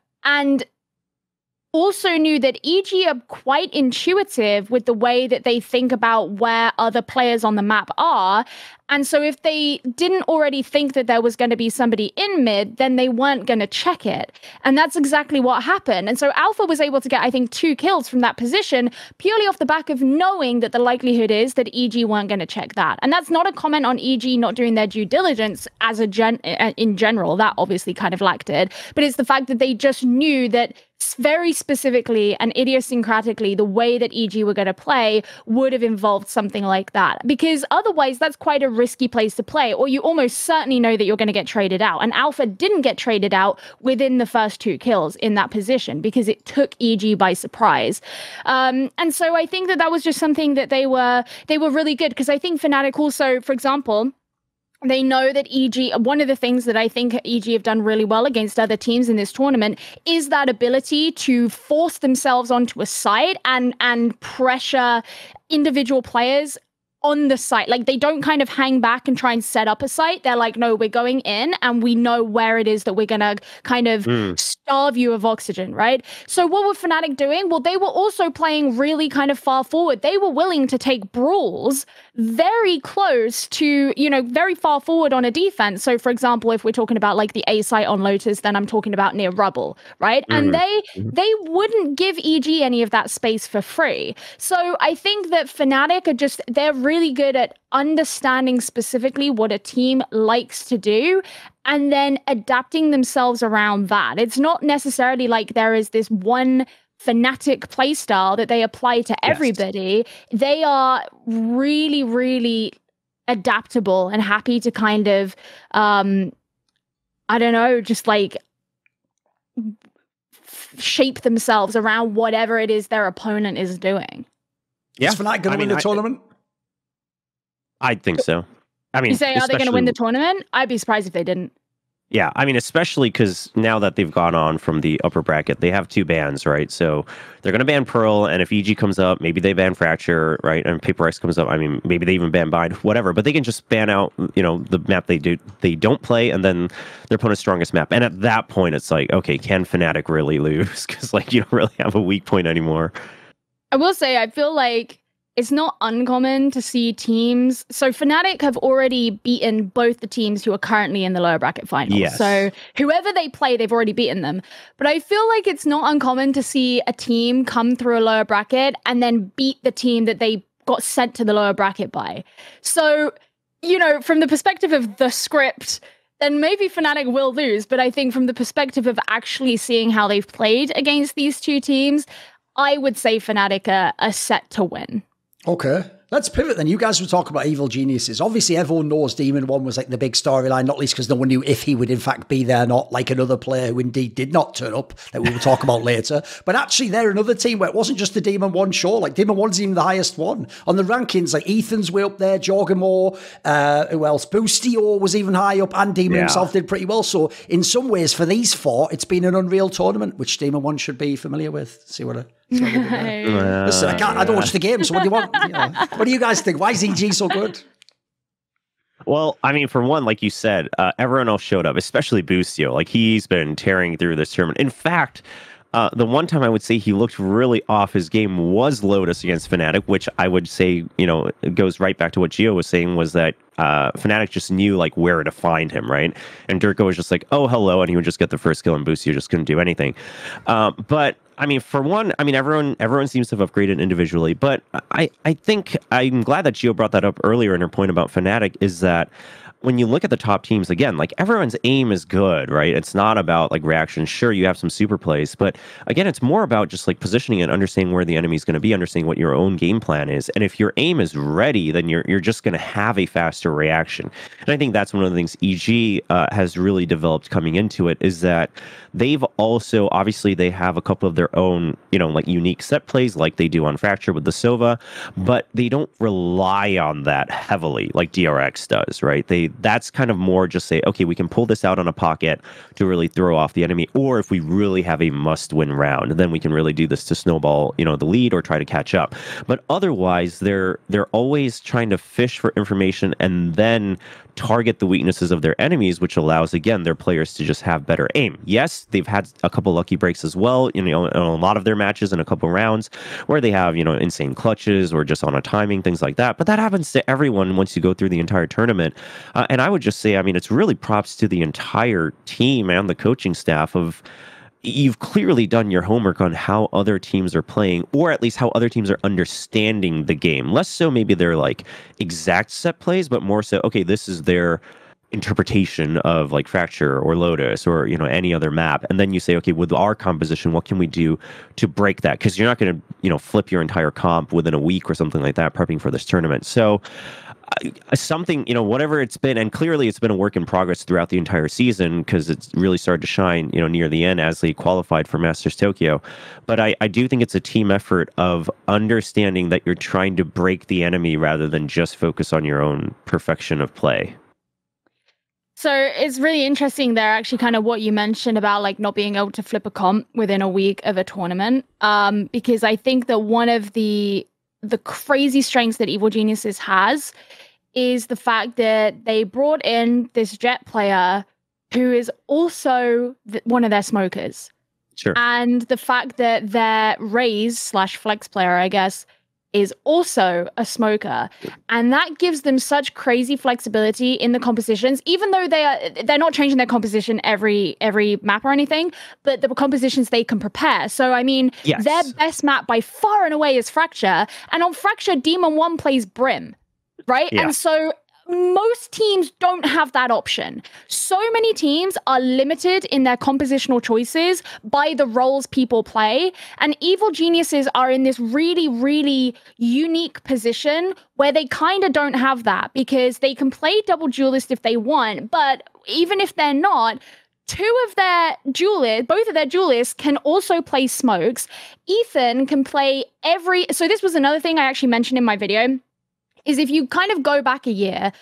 also knew that EG are quite intuitive with the way that they think about where other players on the map are. And so if they didn't already think that there was going to be somebody in mid, then they weren't going to check it. And that's exactly what happened. And so Alpha was able to get, I think, 2 kills from that position purely off the back of knowing that the likelihood is that EG weren't going to check that. And that's not a comment on EG not doing their due diligence as in general. That obviously kind of lacked it. But it's the fact that they just knew that very specifically and idiosyncratically, the way that EG were going to play would have involved something like that. Because otherwise, that's quite a risky place to play, or you almost certainly know that you're going to get traded out. And Alpha didn't get traded out within the first 2 kills in that position because it took EG by surprise. And so I think that that was just something that they were really good, because I think Fnatic also, for example, they know that EG, one of the things that I think EG have done really well against other teams in this tournament is that ability to force themselves onto a site and pressure individual players on the site. Like, they don't kind of hang back and try and set up a site. They're like, no, we're going in and we know where it is that we're going to kind of starve you of oxygen, right? So what were Fnatic doing? Well, they were also playing really kind of far forward. They were willing to take brawls very close to, you know, very far forward on a defense. So for example, if we're talking about like the A site on Lotus, then I'm talking about near rubble, right? And they wouldn't give EG any of that space for free. So I think that Fnatic are just, they're really good at understanding specifically what a team likes to do and then adapting themselves around that. It's not necessarily like there is this one Fnatic playstyle that they apply to everybody. They are really, really adaptable and happy to kind of, I don't know, just like shape themselves around whatever it is their opponent is doing. Yeah. Is Fnatic going to win the tournament? I think so. I mean, you say, are they going to win the tournament? I'd be surprised if they didn't. Yeah, I mean, especially because now that they've gone on from the upper bracket, they have 2 bans, right? So they're going to ban Pearl, and if EG comes up, maybe they ban Fracture, right? And Paper X comes up, I mean, maybe they even ban Bind, whatever. But they can just ban out, you know, the map they don't play, and then their opponent's strongest map. And at that point, it's like, okay, can Fnatic really lose? Because, like, you don't really have a weak point anymore. I will say, I feel like it's not uncommon to see teams. So Fnatic have already beaten both the teams who are currently in the lower bracket finals. Yes. So whoever they play, they've already beaten them. But I feel like it's not uncommon to see a team come through a lower bracket and then beat the team that they got sent to the lower bracket by. So, you know, from the perspective of the script, then maybe Fnatic will lose. But I think from the perspective of actually seeing how they've played against these two teams, I would say Fnatic are set to win. Okay. Let's pivot then. You guys were talking about evil geniuses. Obviously, everyone knows Demon 1 was like the big storyline, not least because no one knew if he would in fact be there or not, like another player who indeed did not turn up that we will talk about later. But actually, they're another team where it wasn't just the Demon 1 show. Like, Demon 1's even the highest one. On the rankings, like Ethan's way up there, Jorgamore, who else? Boostio was even high up, and Demon himself did pretty well. So, in some ways, for these four, it's been an unreal tournament, which Demon 1 should be familiar with. See what I... Listen, I don't watch the game, so what do you want? You know, what do you guys think? Why is EG so good? Well, I mean, for one, like you said, everyone else showed up, especially Boostio. Like, he's been tearing through this tournament. In fact, the one time I would say he looked really off his game was Lotus against Fnatic, which I would say, you know, it goes right back to what Gio was saying, was that Fnatic just knew like where to find him, right? And Durko was just like, oh, hello, and he would just get the first kill, and Boostio just couldn't do anything. But I mean, for one, I mean, everyone seems to have upgraded individually, but I think I'm glad that Gio brought that up earlier in her point about Fnatic, is that when you look at the top teams, again, like everyone's aim is good, right? It's not about like reaction. Sure, you have some super plays, but again, it's more about just like positioning and understanding where the enemy's going to be, understanding what your own game plan is. And if your aim is ready, then you're just going to have a faster reaction. And I think that's one of the things EG has really developed coming into it, is that they've also, obviously they have a couple of their own, you know, like unique set plays like they do on Fracture with the Sova, but they don't rely on that heavily like DRX does, right? That's kind of more just say, okay, we can pull this out on a pocket to really throw off the enemy, or if we really have a must-win round, then we can really do this to snowball, you know, the lead or try to catch up. But otherwise, they're always trying to fish for information and then target the weaknesses of their enemies, which allows, again, their players to just have better aim. Yes, they've had a couple lucky breaks as well, you know, in a lot of their matches in a couple rounds where they have, you know, insane clutches or just on a timing, things like that. But that happens to everyone once you go through the entire tournament. And I would just say, I mean, it's really props to the entire team and the coaching staff of, you've clearly done your homework on how other teams are playing, or at least how other teams are understanding the game. Less so maybe their like exact set plays, but more so, okay, this is their interpretation of like Fracture or Lotus or, you know, any other map. And then you say, okay, with our composition, what can we do to break that? Because you're not going to, you know, flip your entire comp within a week or something like that prepping for this tournament. So something, you know, whatever it's been, and clearly it's been a work in progress throughout the entire season, because it's really started to shine, you know, near the end as they qualified for Masters Tokyo. But I do think it's a team effort of understanding that you're trying to break the enemy rather than just focus on your own perfection of play. So it's really interesting there, actually, kind of what you mentioned about like not being able to flip a comp within a week of a tournament, because I think that one of the crazy strengths that Evil Geniuses has is the fact that they brought in this Jet player who is also one of their smokers. Sure. And the fact that their Raze/Flex player, I guess, is also a smoker. And that gives them such crazy flexibility in the compositions, even though they're not changing their composition every map or anything, but the compositions they can prepare. So, I mean, yes, their best map by far and away is Fracture. And on Fracture, Demon 1 plays Brim, right? Yeah. And so most teams don't have that option. So many teams are limited in their compositional choices by the roles people play. And Evil Geniuses are in this really, really unique position where they kind of don't have that, because they can play double duelist if they want. But even if they're not, both of their duelists can also play smokes. Ethan can play so this was another thing I actually mentioned in my video, is if you kind of go back a year,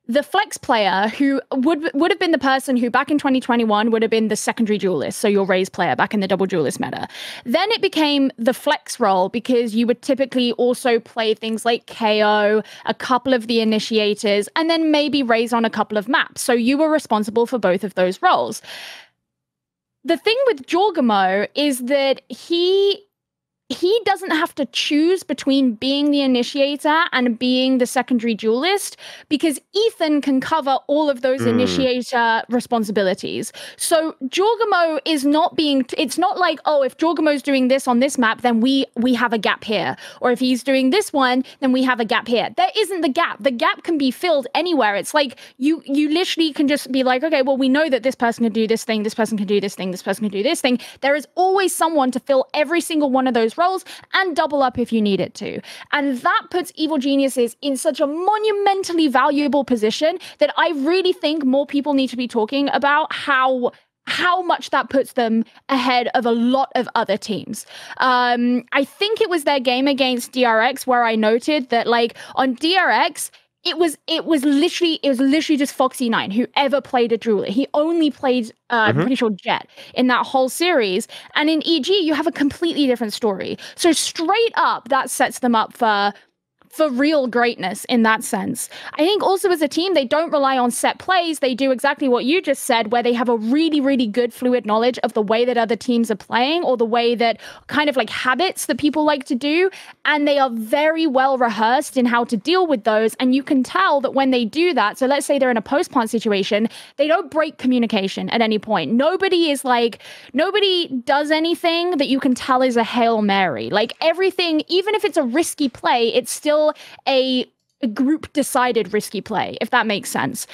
the flex player who would have been the person who back in 2021 would have been the secondary duelist, so your Raze player back in the double duelist meta. Then it became the flex role, because you would typically also play things like KO, a couple of the initiators, and then maybe Raze on a couple of maps. So you were responsible for both of those roles. The thing with Jorgamore is that he he doesn't have to choose between being the initiator and being the secondary duelist, because Ethan can cover all of those initiator responsibilities. So Jorgamo is not being, it's not like, oh, if Jorgamo's doing this on this map, then we have a gap here. Or if he's doing this one, then we have a gap here. There isn't the gap. The gap can be filled anywhere. It's like you literally can just be like, okay, well, we know that this person can do this thing, this person can do this thing, this person can do this thing. There is always someone to fill every single one of those roles and double up if you need it to. And that puts Evil Geniuses in such a monumentally valuable position that I really think more people need to be talking about how much that puts them ahead of a lot of other teams. I think it was their game against DRX where I noted that, like, on DRX, it was literally just Foxy9 who ever played a jeweler. He only played, I'm pretty sure, Jet in that whole series. And in EG, you have a completely different story. So straight up, that sets them up for real greatness in that sense. I think also as a team, they don't rely on set plays. They do exactly what you just said, where they have a really, really good fluid knowledge of the way that other teams are playing, or the way that kind of like habits that people like to do. And they are very well rehearsed in how to deal with those. And you can tell that when they do that, so let's say they're in a post-plant situation, they don't break communication at any point. Nobody does anything that you can tell is a Hail Mary. Like everything, even if it's a risky play, it's still a group decided risky play, if that makes sense.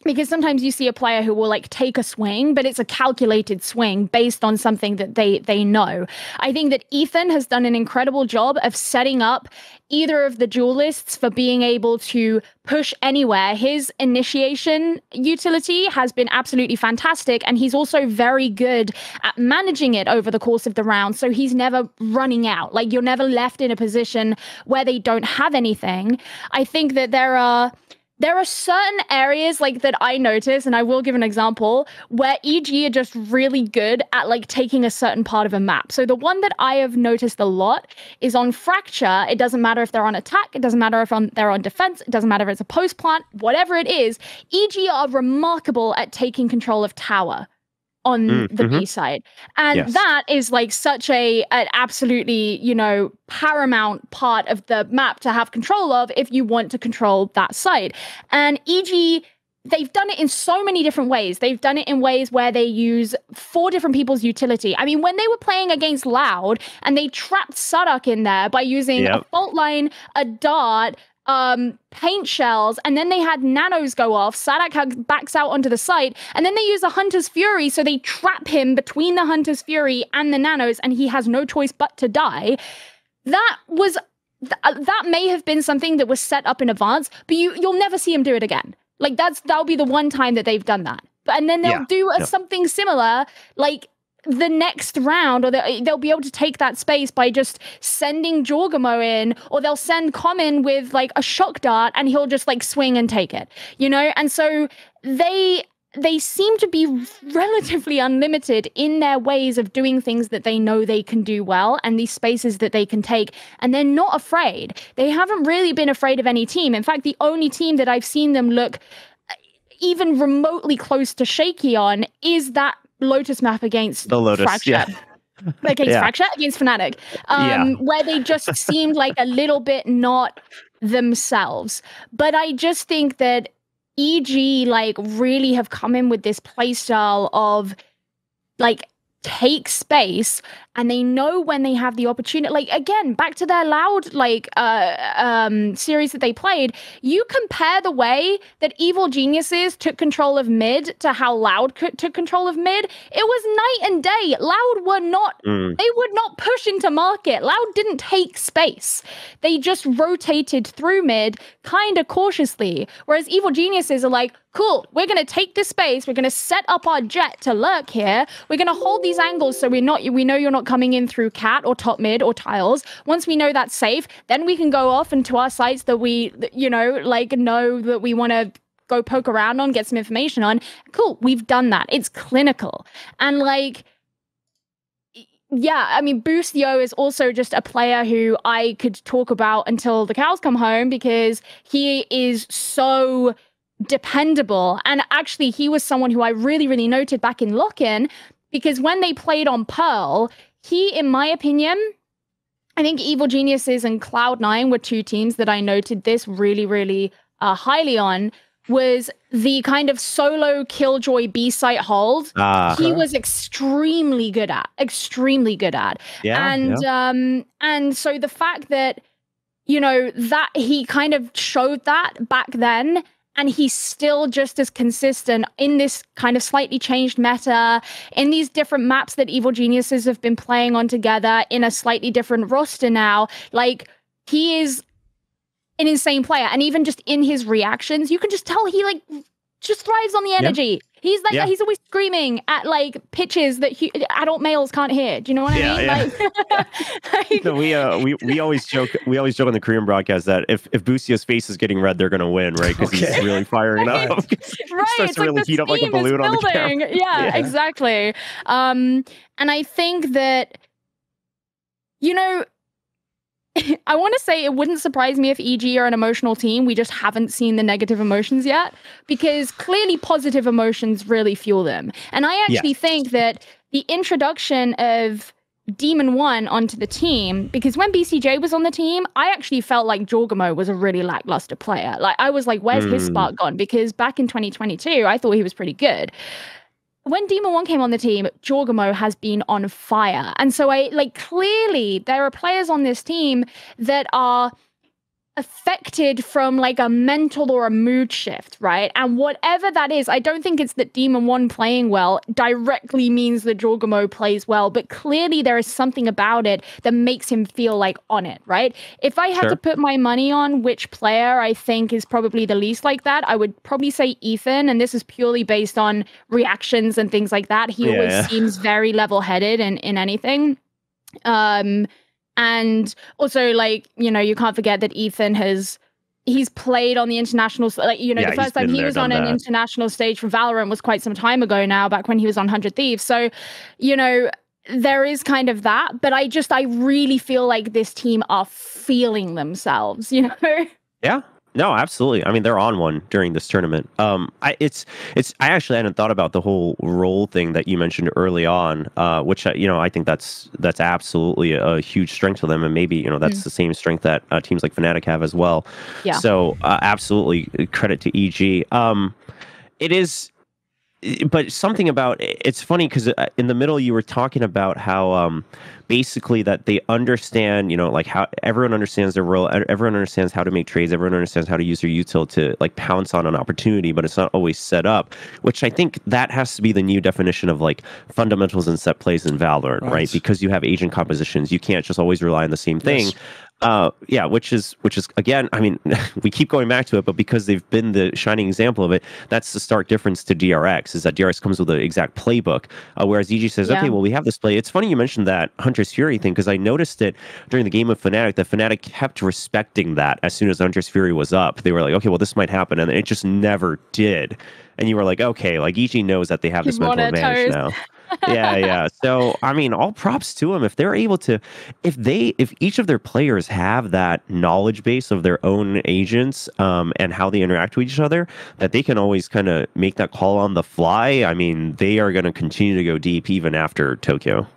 Because sometimes you see a player who will like take a swing, but it's a calculated swing based on something that they know. I think that Ethan has done an incredible job of setting up either of the duelists for being able to push anywhere. His initiation utility has been absolutely fantastic, and he's also very good at managing it over the course of the round, so he's never running out. Like, you're never left in a position where they don't have anything. I think that there are certain areas like that I notice, and I will give an example, where EG are just really good at like taking a certain part of a map. So the one that I have noticed a lot is on Fracture. It doesn't matter if they're on attack, it doesn't matter if they're on defense, it doesn't matter if it's a post plant, whatever it is, EG are remarkable at taking control of tower on the B side. And that is like such an absolutely, paramount part of the map to have control of if you want to control that side. And EG, they've done it in so many different ways. They've done it in ways where they use 4 different people's utility. I mean, when they were playing against Loud and they trapped Sadak in there by using a fault line, a dart, paint shells, and then they had nanos go off. Sadak backs out onto the site, and then they use a Hunter's Fury, so they trap him between the Hunter's Fury and the nanos, and he has no choice but to die. That may have been something that was set up in advance, but you'll never see him do it again. Like, that'll be the one time that they've done that. And then they'll do something similar, like the next round, or they'll be able to take that space by just sending Jorgamo in, or they'll send Common with like a shock dart and he'll just like swing and take it, And so they seem to be relatively unlimited in their ways of doing things that they know they can do well, and these spaces that they can take, and they're not afraid. They haven't really been afraid of any team. In fact, the only team that I've seen them look even remotely close to shaky on is that Lotus map against the Lotus, Fracture. Against Fracture, against Fnatic, where they just seemed like a little bit not themselves. But I just think that EG like really have come in with this playstyle of like take space, and they know when they have the opportunity. Like, again, back to their Loud series that they played, you compare the way that Evil Geniuses took control of mid to how Loud took control of mid. It was night and day. Loud were not, they would not push into market. Loud didn't take space. They just rotated through mid kind of cautiously. Whereas Evil Geniuses are like, cool, we're going to take this space. We're going to set up our jet to lurk here. We're going to hold these angles so we know you're not coming in through cat or top mid or tiles. Once we know that's safe, then we can go off into our sites that we, know that we want to go poke around on, get some information on. Cool, we've done that. It's clinical. And Boost Yo is also just a player who I could talk about until the cows come home, because he is so dependable. And actually, he was someone who I really, really noted back in Lock-In, because when they played on Pearl, he, in my opinion, I think Evil Geniuses and Cloud9 were two teams that I noted this really, really highly on, was the kind of solo Killjoy B-site hold. He was extremely good at. And so the fact that, you know, that he kind of showed that back then, and he's still just as consistent in this kind of slightly changed meta, in these different maps that Evil Geniuses have been playing on together in a slightly different roster now. Like, he is an insane player. And even just in his reactions, you can just tell he, like, just thrives on the energy. Yeah. He's like, he's always screaming at, like, pitches that adult males can't hear. Do you know what I mean? Yeah. Like, no, we always joke on the Korean broadcast that if Busio's face is getting red, they're gonna win, right? Because he's really firing up. Right. Starts to really heat up like a balloon on the camera. Yeah, exactly. And I think that, you know, I want to say it wouldn't surprise me if EG are an emotional team. We just haven't seen the negative emotions yet, because clearly positive emotions really fuel them. And I actually think that the introduction of Demon 1 onto the team, because when BCJ was on the team, I actually felt like Jorgamo was a really lackluster player. Like, I was like, where's his spark gone? Because back in 2022, I thought he was pretty good. When Demon 1 came on the team, Jorgamo has been on fire. And so clearly there are players on this team that are affected from like a mental or a mood shift, right? And whatever that is, I don't think it's that Demon 1 playing well directly means that Jorgamo plays well, but clearly there is something about it that makes him feel like on it, right? If I had to put my money on which player I think is probably the least like that, I would probably say Ethan, and this is purely based on reactions and things like that. He always seems very level-headed in anything. And also, like, you know, you can't forget that Ethan he's played on the international, like, you know, the first time he was on an international stage for Valorant was quite some time ago now, back when he was on 100 Thieves. So, you know, there is kind of that, but I really feel like this team are feeling themselves, you know? Yeah. No, absolutely. I mean, they're on one during this tournament. I actually hadn't thought about the whole role thing that you mentioned early on, which, you know, I think that's absolutely a huge strength to them, and maybe, you know, that's the same strength that teams like Fnatic have as well. Yeah. So absolutely credit to EG. It is, but something about it's funny because in the middle you were talking about how basically that they understand, you know, like how everyone understands their role, everyone understands how to make trades, everyone understands how to use their util to like pounce on an opportunity, but it's not always set up, which I think that has to be the new definition of like fundamentals and set plays in Valorant, right? Because you have agent compositions, you can't just always rely on the same thing. Yeah, which is again, I mean, we keep going back to it, but because they've been the shining example of it, that's the stark difference to DRX, is that DRX comes with the exact playbook, whereas EG says, okay, well, we have this play. It's funny you mentioned that Hunter's Fury thing, because I noticed it during the game of Fnatic, that Fnatic kept respecting that as soon as Hunter's Fury was up. They were like, okay, well, this might happen, and it just never did. And you were like, okay, like EG knows that they have this mental advantage now. Yeah. So, I mean, all props to them. If they're able to, if each of their players have that knowledge base of their own agents and how they interact with each other, that they can always kind of make that call on the fly. I mean, they are going to continue to go deep even after Tokyo.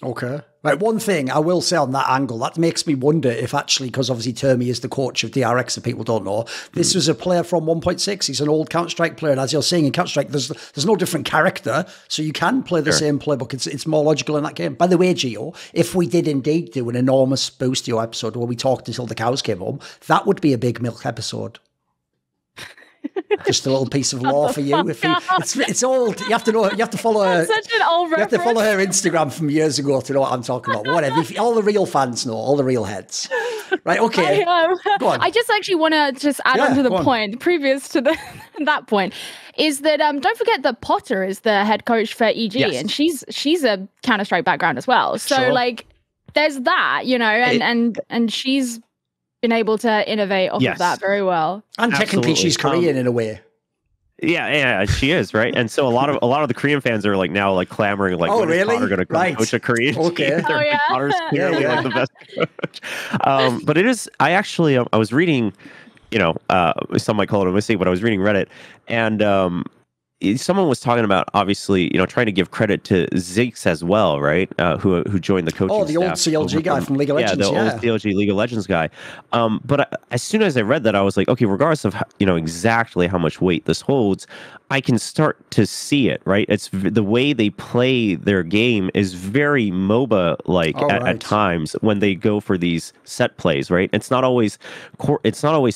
Okay. Right, one thing I will say on that angle, that makes me wonder if actually, because obviously Termi is the coach of DRX, if people don't know, this was a player from 1.6. He's an old Counter-Strike player, and as you're saying in Counter-Strike, there's no different character, so you can play the same playbook. It's more logical in that game. By the way, Gio, if we did indeed do an enormous Boostio episode where we talked until the cows came home, that would be a big milk episode. Just a little piece of lore for you. It's old. You have to know. You have to follow her. Such an old reference. You have to follow her Instagram from years ago to know what I'm talking about. Whatever. All the real fans know. All the real heads. Right. Okay. Go on. I just actually want to just add on to the point previous to that point. Is that don't forget that Potter is the head coach for EG, and she's a Counter-Strike background as well. So like, there's that, you know, and she's been able to innovate off of that very well. And technically she's Korean in a way. Yeah, she is, right? And so a lot of the Korean fans are like now like clamoring like, when is Potter going to coach a Korean team? Like, Potter's clearly like the best coach. But it is, I was reading, you know, some might call it a mistake, but I was reading Reddit, and someone was talking about, obviously, trying to give credit to Ziggs as well, right? Who joined the coaching staff. Oh, the old CLG guy from League of Legends. Yeah, the old CLG League of Legends guy. But as soon as I read that, I was like, okay, regardless of exactly how much weight this holds, I can start to see it, right? It's the way they play their game is very MOBA-like at times when they go for these set plays, right? It's not always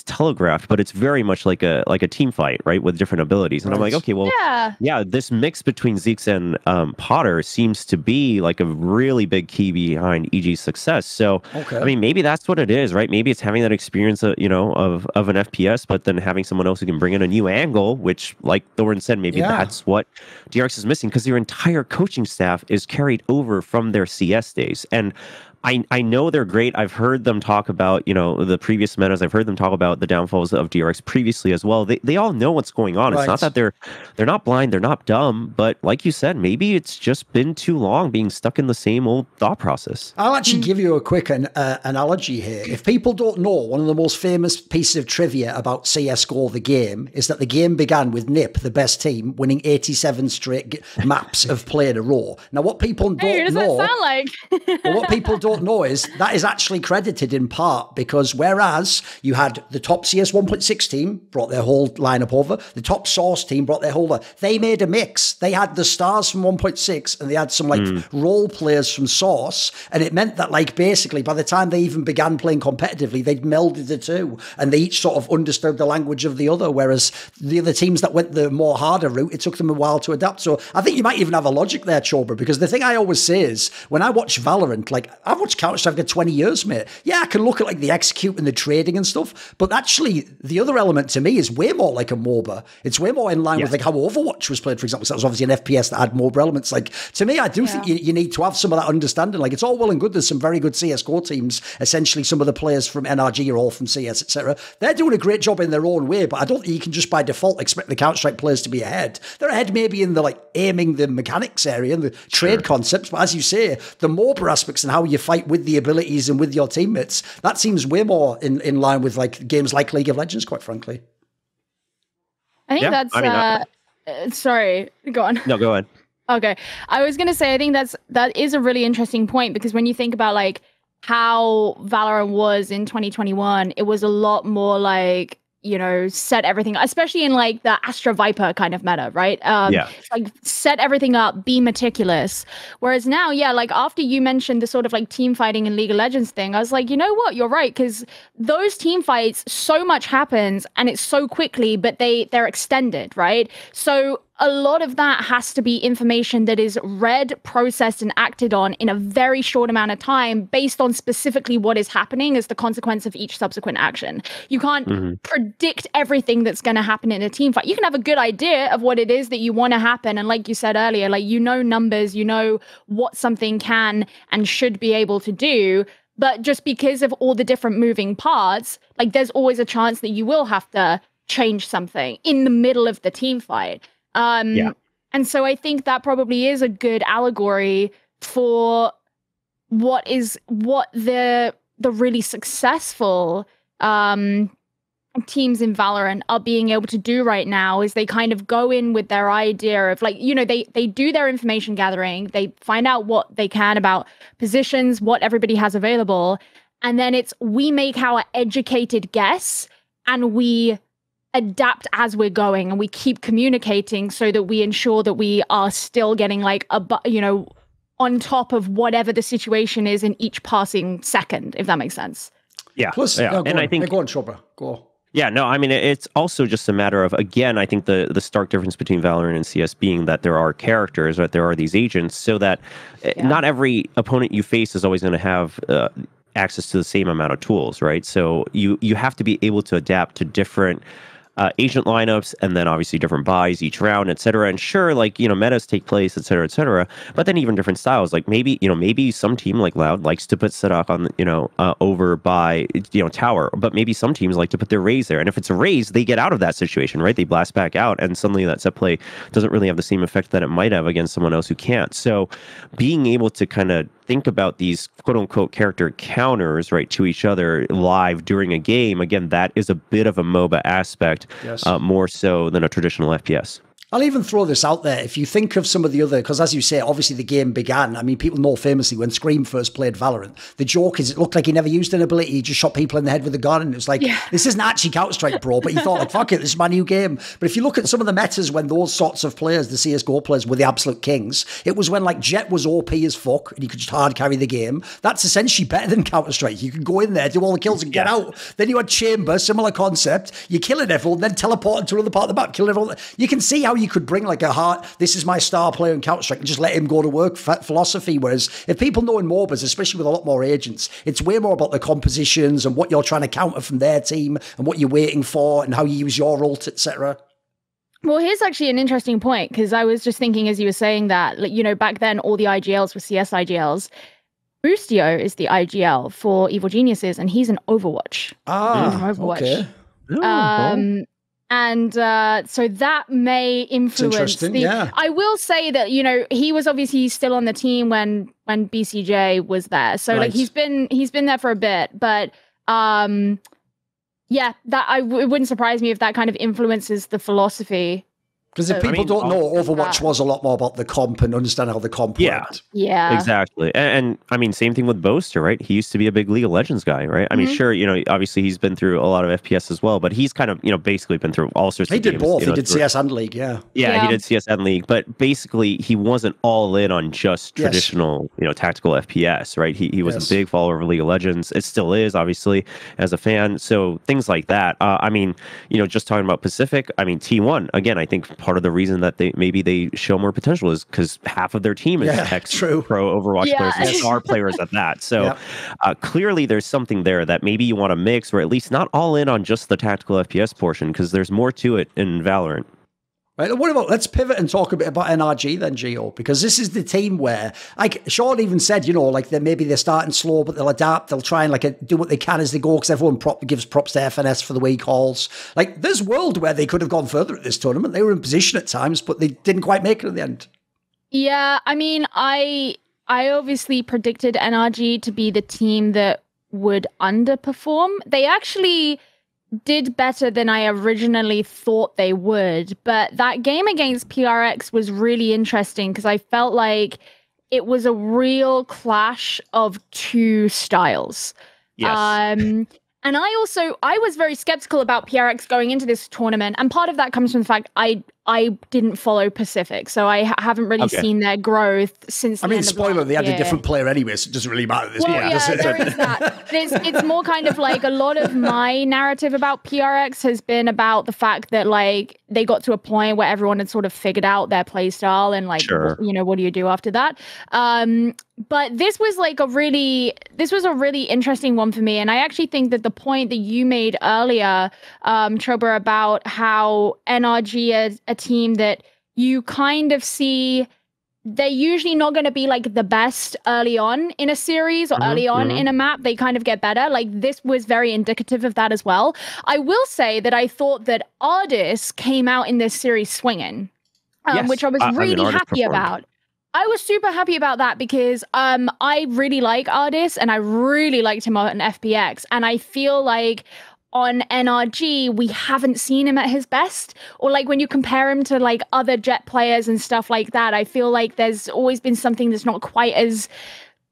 telegraphed, but it's very much like a team fight, right, with different abilities. And I'm like, okay, well, yeah, this mix between Zeke's and Potter seems to be like a really big key behind EG's success. So, I mean, maybe that's what it is, right? Maybe it's having that experience, of an FPS, but then having someone else who can bring in a new angle, which, like Thorin said, maybe that's what DRX is missing, because their entire coaching staff is carried over from their CS days. And I know they're great. I've heard them talk about, the previous metas. I've heard them talk about the downfalls of DRX previously as well. They all know what's going on. It's not that they're not blind, they're not dumb, but like you said, maybe it's just been too long being stuck in the same old thought process. I'll actually give you a quick analogy here. If people don't know, one of the most famous pieces of trivia about CSGO, the game, is that the game began with NiP, the best team, winning 87 straight maps of play in a row. Now, what people don't know... What does that sound like? Well, what people don't know is that is actually credited in part because whereas you had the top CS 1.6 team brought their whole lineup over, the top Source team brought their whole, they made a mix. They had the stars from 1.6 and they had some role players from Source, and it meant that basically by the time they even began playing competitively, they'd melded the two and they each sort of understood the language of the other, whereas the other teams that went the more harder route, it took them a while to adapt. So I think you might even have a logic there, Chobra, because the thing I always say is when I watch Valorant, I've watched Counter-Strike for 20 years, mate. Yeah, I can look at the execute and the trading and stuff, but actually the other element to me is way more like a MOBA. It's way more in line with how Overwatch was played, for example. So that was obviously an FPS that had MOBA elements. To me, I do think you need to have some of that understanding. It's all well and good. There's some very good CSGO teams. Essentially, some of the players from NRG are all from CS, etc. They're doing a great job in their own way, but I don't think you can just by default expect the Counter-Strike players to be ahead. They're ahead maybe in the aiming the mechanics area and the trade concepts, but as you say, the MOBA aspects and how you fight with the abilities and with your teammates, that seems way more in line with games like League of Legends, quite frankly. I think that's sorry, go on. No, go ahead. Okay. I was going to say, I think that is a really interesting point, because when you think about how Valorant was in 2021, it was a lot more set everything, especially in the Astra Viper kind of meta, right? Set everything up, be meticulous. Whereas now, after you mentioned the sort of team fighting in League of Legends thing, I was like, you know what, you're right, because those team fights, so much happens and it's so quickly, but they're extended, right? So a lot of that has to be information that is read, processed, and acted on in a very short amount of time based on specifically what is happening as the consequence of each subsequent action. You can't predict everything that's going to happen in a team fight. You can have a good idea of what it is that you want to happen. And like you said earlier, numbers, what something can and should be able to do. But just because of all the different moving parts, there's always a chance that you will have to change something in the middle of the team fight. And so I think that probably is a good allegory for what the really successful teams in Valorant are being able to do right now, is they kind of go in with their idea of they do their information gathering, they find out what they can about positions, what everybody has available, and then we make our educated guess and we adapt as we're going, and we keep communicating so that we ensure that we are still getting on top of whatever the situation is in each passing second, if that makes sense. Yeah. Plus, and I think go on, Chobra. Go on. Yeah, no, I mean, it's also just a matter of, again, I think the stark difference between Valorant and CS being that there are characters, right? There are these agents, so that not every opponent you face is always going to have access to the same amount of tools, right? So you have to be able to adapt to different agent lineups, and then obviously different buys each round, et cetera. And sure, metas take place, et cetera, but then even different styles. Maybe some team like Loud likes to put Sadak on, over by, tower, but maybe some teams like to put their Raze there. And if it's a Raze, they get out of that situation, right? They blast back out, and suddenly that set play doesn't really have the same effect that it might have against someone else who can't. So being able to kind of think about these quote-unquote character counters, right, to each other live during a game, again, that is a bit of a MOBA aspect, more so than a traditional FPS. I'll even throw this out there. If you think of some of the other, because as you say, obviously the game began. I mean, people know famously when Scream first played Valorant, the joke is it looked like he never used an ability. He just shot people in the head with a gun. And it was like, this isn't actually Counter-Strike, bro. But you thought, like, fuck it, this is my new game. But if you look at some of the metas when those sorts of players, the CSGO players, were the absolute kings, it was when like Jet was OP as fuck and you could just hard carry the game. That's essentially better than Counter-Strike. You could go in there, do all the kills and get out. Then you had Chamber, similar concept. You're killing everyone, then teleporting to another part of the map, killing everyone. You can see how you could bring like a this is my star player in Counter-Strike and just let him go to work philosophy. Whereas if people know in MOBAs, especially with a lot more agents, it's way more about the compositions and what you're trying to counter from their team and what you're waiting for and how you use your ult, etc. Well, here's actually an interesting point, because I was just thinking as you were saying that, like, you know, back then all the IGLs were CS IGLs. Boostio is the IGL for Evil Geniuses, and he's an Overwatch. Okay. And so that may influence I will say that, you know, he was obviously still on the team when BCJ was there. So like he's been there for a bit, but yeah, that it wouldn't surprise me if that kind of influences the philosophy. Because if people don't know, Overwatch was a lot more about the comp and understand how the comp worked. Yeah, exactly. And I mean, same thing with Boaster, right? He used to be a big League of Legends guy, right? I mean, sure, you know, obviously he's been through a lot of FPS as well, but he's kind of, you know, basically been through all sorts of games. He did both. He did CS and League, yeah, he did CS and League, but basically he wasn't all in on just traditional, you know, tactical FPS, right? He was a big follower of League of Legends. It still is, obviously, as a fan. So things like that. I mean, you know, just talking about Pacific, I mean, T1, again, I think part of the reason that they show more potential is because half of their team is pro Overwatch players and star players at that. So clearly there's something there that maybe you want to mix, or at least not all in on just the tactical FPS portion, because there's more to it in Valorant. Right. What about, let's pivot and talk a bit about NRG then, Gio, because this is the team where, like Sean even said, you know, like maybe they're starting slow, but they'll adapt. They'll try and like do what they can as they go, because everyone gives props to FNS for the way he calls. Like there's a world where they could have gone further at this tournament. They were in position at times, but they didn't quite make it at the end. Yeah, I mean, I obviously predicted NRG to be the team that would underperform. They actually did better than I originally thought they would, but that game against PRX was really interesting because I felt like it was a real clash of two styles. Yes. And I was very skeptical about PRX going into this tournament, and part of that comes from the fact I didn't follow Pacific, so I haven't really seen their growth since. I mean, spoiler, they had a different player anyway, so it doesn't really matter at this point. Yeah, there is that. It's more kind of like a lot of my narrative about PRX has been about the fact that like they got to a point where everyone had sort of figured out their play style and like you know, what do you do after that? But this was a really interesting one for me, and I actually think that the point that you made earlier, Chobra, about how NRG is a team that you kind of see they're usually not going to be like the best early on in a series or early on in a map. They kind of get better. Like this was very indicative of that as well. I will say that I thought that Ardis came out in this series swinging, which I was really happy about. I was super happy about that because I really like Ardis and I really liked him on FPX, and I feel like on NRG we haven't seen him at his best, or like when you compare him to like other Jet players and stuff like that, I feel like there's always been something that's not quite as,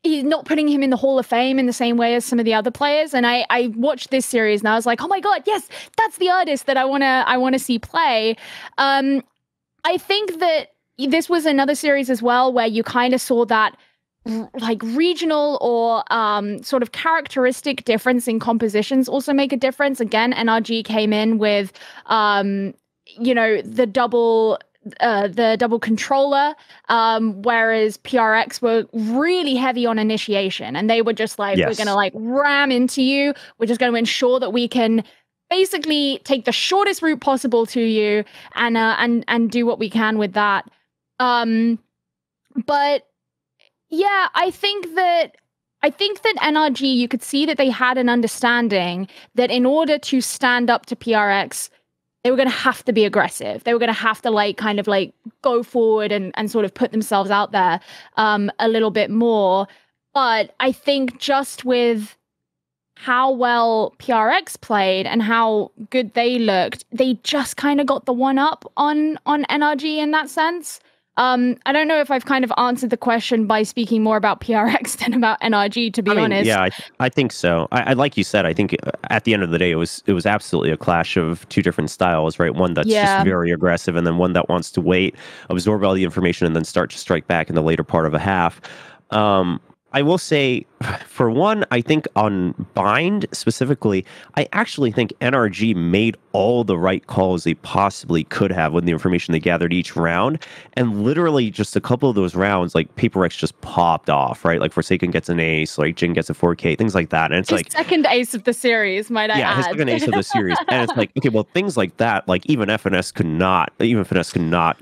he's not putting him in the Hall of Fame in the same way as some of the other players. And I watched this series and I was like, oh my god, yes, that's the artist that I wanna see play. I think that this was another series as well where you kind of saw that like regional or sort of characteristic difference in compositions also make a difference. Again, NRG came in with you know, the double controller, whereas PRX were really heavy on initiation, and they were just like, we're gonna like ram into you, we're just gonna ensure that we can basically take the shortest route possible to you and do what we can with that. But yeah, I think that NRG, you could see that they had an understanding that in order to stand up to PRX, they were going to have to be aggressive. They were going to have to like kind of like go forward and sort of put themselves out there a little bit more. But I think just with how well PRX played and how good they looked, they just kind of got the one up on NRG in that sense. I don't know if I've kind of answered the question by speaking more about PRX than about NRG, to be honest. Yeah, I think so. I like you said, I think at the end of the day, it was absolutely a clash of two different styles, right? One that's just very aggressive, and then one that wants to wait, absorb all the information, and then start to strike back in the later part of a half. I will say, for one, I think on Bind specifically, I actually think NRG made all the right calls they possibly could have with the information they gathered each round. And literally just a couple of those rounds, like PaperX just popped off, right? Like Forsaken gets an ace, like Jin gets a 4K, things like that. And it's his like second ace of the series, might I add. His second ace of the series. And it's like, okay, well, things like that, like even Finesse could not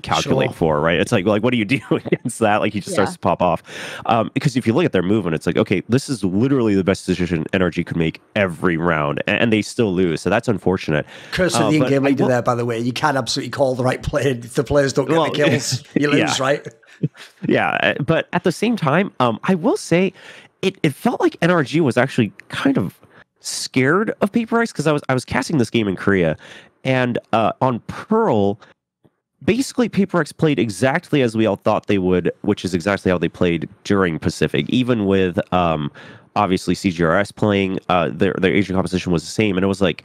calculate for, right? It's like what do you do against that? Like he just starts to pop off. Because if you look at their movement, it's like, okay, this is literally the best decision NRG could make every round, and they still lose. So that's unfortunate. Curse of the in-game leader there, by the way. You can absolutely call the right player. If the players don't get the kills, you lose, right? Yeah, but at the same time, I will say it felt like NRG was actually kind of scared of PaperX, because I was casting this game in Korea, and on Pearl, basically, PaperX played exactly as we all thought they would, which is exactly how they played during Pacific. Even with obviously CGRS playing, their Asian composition was the same, and it was like,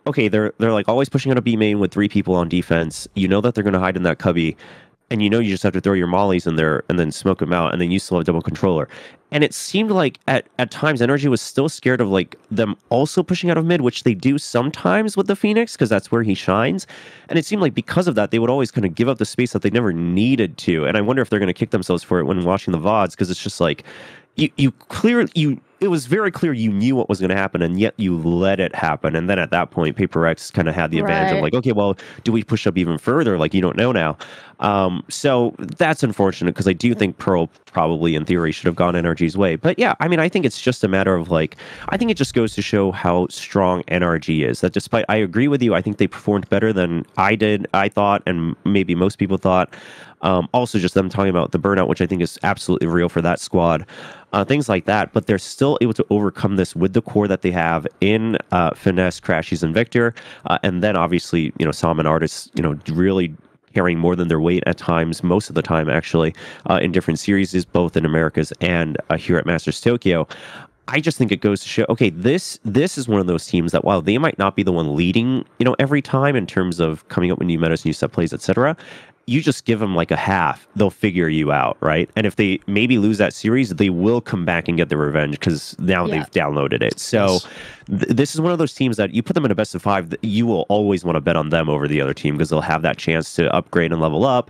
okay, they're like always pushing out a B main with 3 people on defense. You know that they're going to hide in that cubby, and you know you just have to throw your mollies in there and then smoke them out, and then you still have double controller. And it seemed like at times NRG was still scared of like them also pushing out of mid, which they do sometimes with the Phoenix, because that's where he shines. And it seemed like because of that, they would always kind of give up the space that they never needed to. And I wonder if they're going to kick themselves for it when watching the VODs, because it's just like it was very clear you knew what was going to happen, and yet you let it happen. And then at that point, PaperX kind of had the advantage of like, okay, well, do we push up even further? Like, you don't know now. So that's unfortunate, because I do think Pearl probably in theory should have gone NRG's way. But yeah, I mean, I think it's just a matter of like, I think it just goes to show how strong NRG is. That despite, I agree with you, I think they performed better than I thought, and maybe most people thought. Also, just them talking about the burnout, which I think is absolutely real for that squad, things like that. But they're still able to overcome this with the core that they have in Finesse, Crashies, and Victor, and then obviously, Sam and Artists, really carrying more than their weight at times, most of the time actually, in different series, both in Americas and here at Masters Tokyo. I just think it goes to show, okay, this is one of those teams that while they might not be the one leading, every time in terms of coming up with new metas, new set plays, etc., you just give them like a half, they'll figure you out, right? And if they maybe lose that series, they will come back and get their revenge, because now they've downloaded it. So this is one of those teams that you put them in a best of 5, you will always want to bet on them over the other team, because they'll have that chance to upgrade and level up.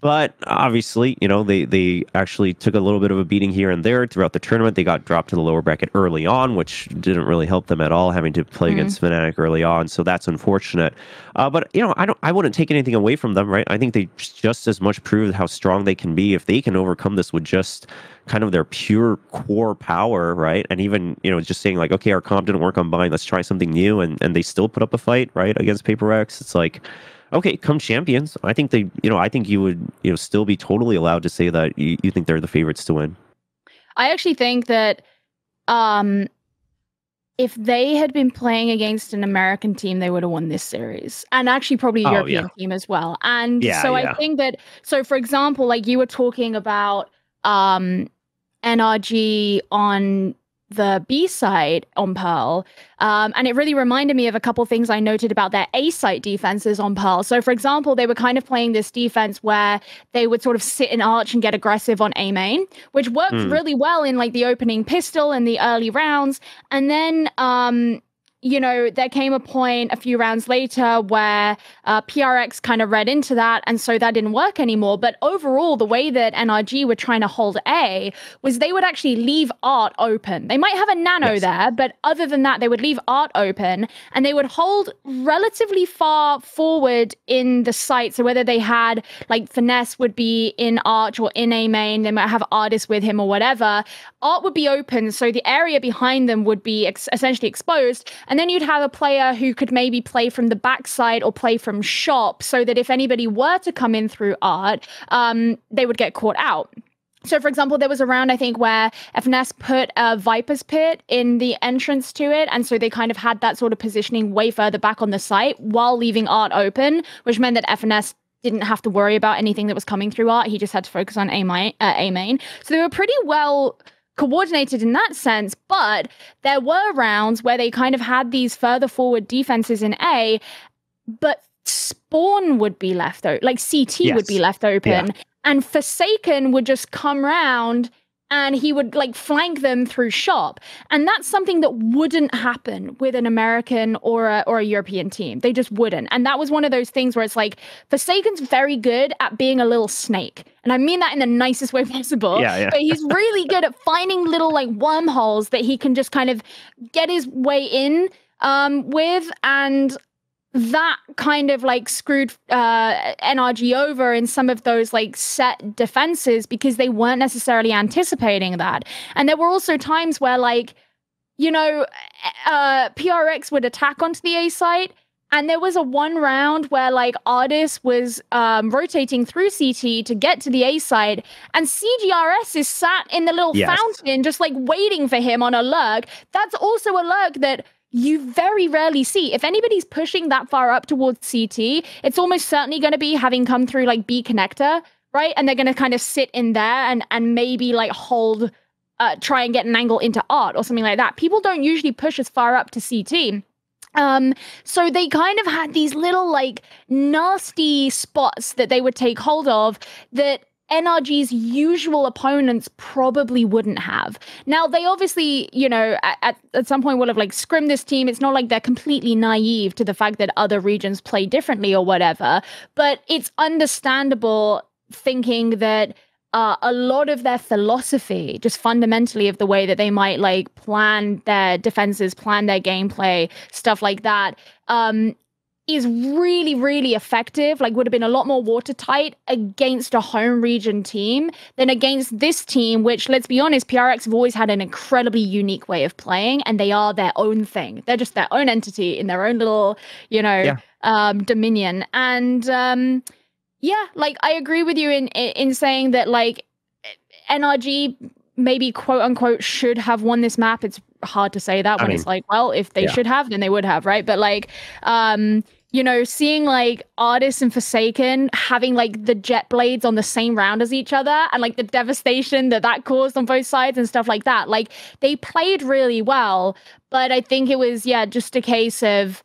But obviously, they actually took a little bit of a beating here and there throughout the tournament. They got dropped to the lower bracket early on, which didn't really help them at all, having to play against Fnatic early on. So that's unfortunate. But I wouldn't take anything away from them, right? I think they just as much proved how strong they can be if they can overcome this with just kind of their pure core power, right? And even, just saying like, okay, our comp didn't work on Bind, let's try something new, and they still put up a fight, right, against PaperX. It's like, okay, come champions. I think I think you would, still be totally allowed to say that you think they're the favorites to win. I actually think that if they had been playing against an American team, they would have won this series, and actually probably a European team as well. And I think that, so for example, like you were talking about NRG on the B side on Pearl, and it really reminded me of a couple things I noted about their A site defenses on Pearl. So for example, they were kind of playing this defense where they would sort of sit in arch and get aggressive on A main, which worked really well in like the opening pistol in the early rounds. And then there came a point a few rounds later where PRX kind of read into that, and so that didn't work anymore. But overall, the way that NRG were trying to hold A was they would actually leave art open. They might have a nano there, but other than that, they would leave art open, and they would hold relatively far forward in the site. So whether they had, like, Finesse would be in arch or in A main, they might have artists with him or whatever, art would be open, so the area behind them would be essentially exposed. And then you'd have a player who could maybe play from the backside or play from shop, so that if anybody were to come in through art, they would get caught out. So, for example, there was a round, I think, where FNS put a Viper's Pit in the entrance to it. And so they kind of had that sort of positioning way further back on the site while leaving Art open, which meant that FNS didn't have to worry about anything that was coming through Art. He just had to focus on A main. So they were pretty well coordinated in that sense. But there were rounds where they kind of had these further forward defenses in A, but Spawn would be left open, like CT would be left open. Yeah. And Forsaken would just come round and he would like flank them through shop. And that's something that wouldn't happen with an American or a European team. They just wouldn't. And that was one of those things where it's like, Forsaken's very good at being a little snake. And I mean that in the nicest way possible. Yeah. But he's really good at finding little like wormholes that he can just kind of get his way in with. And that kind of like screwed NRG over in some of those like set defenses because they weren't necessarily anticipating that. And there were also times where like, you know, PRX would attack onto the A site. And there was a one round where like Ardis was rotating through CT to get to the A side, and CGRS is sat in the little fountain just like waiting for him on a lurk. That's also a lurk that you very rarely see. If anybody's pushing that far up towards CT, it's almost certainly going to be having come through like B connector, right? And they're going to kind of sit in there and maybe like hold, try and get an angle into Art or something like that. People don't usually push as far up to CT. So they kind of had these little like nasty spots that they would take hold of that NRG's usual opponents probably wouldn't have. Now, they obviously, you know, at some point will have like scrimmed this team. It's not like they're completely naive to the fact that other regions play differently or whatever, but it's understandable thinking that a lot of their philosophy, just fundamentally of the way that they might like plan their defenses, plan their gameplay, stuff like that, is really, really effective, like would have been a lot more watertight against a home region team than against this team, which, let's be honest, PRX have always had an incredibly unique way of playing, and they are their own thing. They're just their own entity in their own little, you know, dominion. And yeah, like I agree with you in saying that like NRG maybe quote unquote should have won this map. It's hard to say that when it's like, well, if they should have, then they would have, right? But like, you know, seeing like Ardis and Forsaken having like the jet blades on the same round as each other and like the devastation that caused on both sides and stuff like that. Like they played really well, but I think it was, just a case of,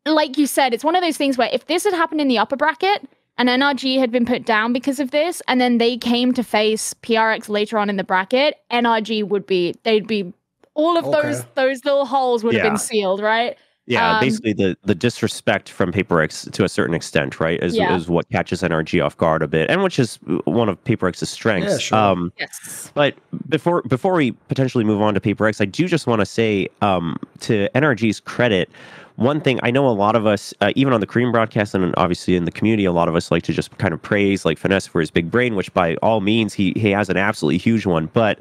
like you said, it's one of those things where if this had happened in the upper bracket and NRG had been put down because of this, and then they came to face PRX later on in the bracket, NRG they'd be, all of those little holes would have been sealed, right? Yeah, basically the disrespect from PaperX to a certain extent, right, is what catches NRG off guard a bit, and which is one of PaperX's strengths. Yeah, sure. Yes. But before we potentially move on to PaperX, I do just want to say, to NRG's credit, one thing I know a lot of us, even on the Korean broadcast and obviously in the community, a lot of us like to just kind of praise like Finesse for his big brain, which by all means he has an absolutely huge one. But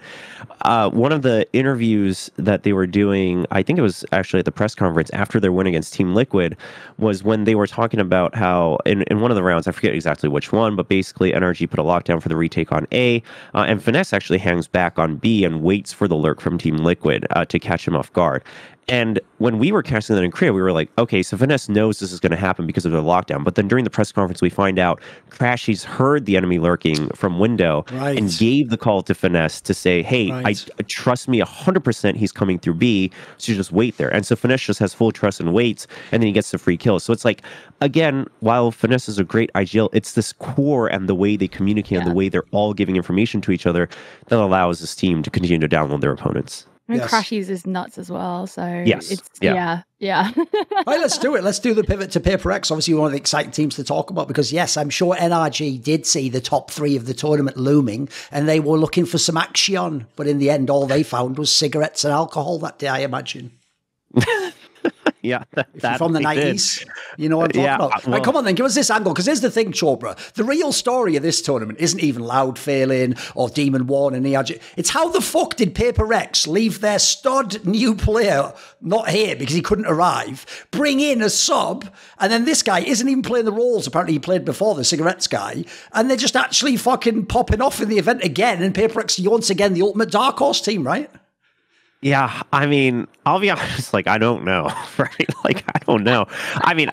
one of the interviews that they were doing, I think it was actually at the press conference after their win against Team Liquid, was when they were talking about how in one of the rounds, I forget exactly which one, but basically NRG put a lockdown for the retake on A, and Finesse actually hangs back on B and waits for the lurk from Team Liquid to catch him off guard. And when we were casting that in Korea, we were like, okay, so Finesse knows this is going to happen because of the lockdown. But then during the press conference, we find out Crashy's heard the enemy lurking from window and gave the call to Finesse to say, hey, I trust me 100% he's coming through B, so you just wait there. And so Finesse just has full trust and waits, and then he gets the free kill. So it's like, again, while Finesse is a great IGL, it's this core and the way they communicate and the way they're all giving information to each other that allows this team to continue to download their opponents. I mean, Crashies is nuts as well, so it's yeah. Right, let's do it. Let's do the pivot to PaperX. Obviously, one of the exciting teams to talk about because, yes, I'm sure NRG did see the top 3 of the tournament looming and they were looking for some action. But in the end, all they found was cigarettes and alcohol that day, I imagine. Yeah, from the 90s. You know what I'm talking about? Well, come on then, give us this angle. Because here's the thing, Chobra. The real story of this tournament isn't even Loud failing or Demon 1 and NRG. It's how the fuck did Paper Rex leave their stud new player not here because he couldn't arrive, bring in a sub, and then this guy isn't even playing the roles apparently he played before, the cigarettes guy, and they're just actually fucking popping off in the event again, and Paper Rex once again the ultimate dark horse team, right? Yeah, I mean, I'll be honest, like, I don't know, right? Like, I don't know. I mean,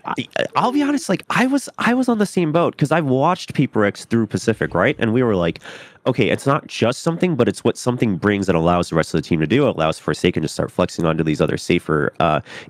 I'll be honest, like, I was on the same boat because I've watched Paper X through Pacific, right? And we were like, okay, it's not just something, but it's what something brings that allows the rest of the team to do. It allows Forsaken to start flexing onto these other safer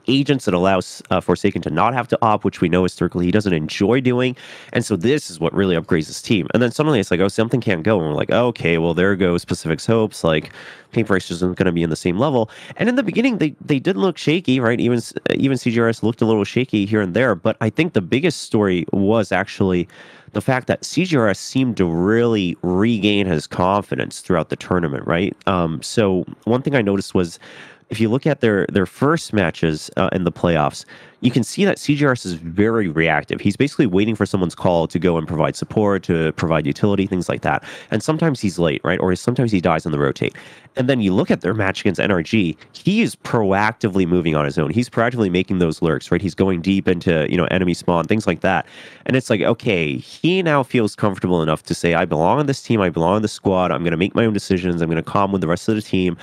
agents. It allows Forsaken to not have to op, which we know historically he doesn't enjoy doing. And so this is what really upgrades his team. And then suddenly it's like, oh, something can't go. And we're like, okay, well, there goes Pacific's hopes. Like, Paper X isn't going to be in the same level. And in the beginning, they did look shaky, right? Even CGRS looked a little shaky here and there. But I think the biggest story was actually the fact that CGRS seemed to really regain his confidence throughout the tournament, right? So one thing I noticed was, if you look at their first matches in the playoffs, you can see that CGRS is very reactive. He's basically waiting for someone's call to go and provide support, to provide utility, things like that. And sometimes he's late, right? Or sometimes he dies on the rotate. And then you look at their match against NRG, he is proactively moving on his own. He's proactively making those lurks, right? He's going deep into, enemy spawn, things like that. And it's like, okay, he now feels comfortable enough to say, I belong on this team, I belong on the squad, I'm going to make my own decisions, I'm going to calm with the rest of the team.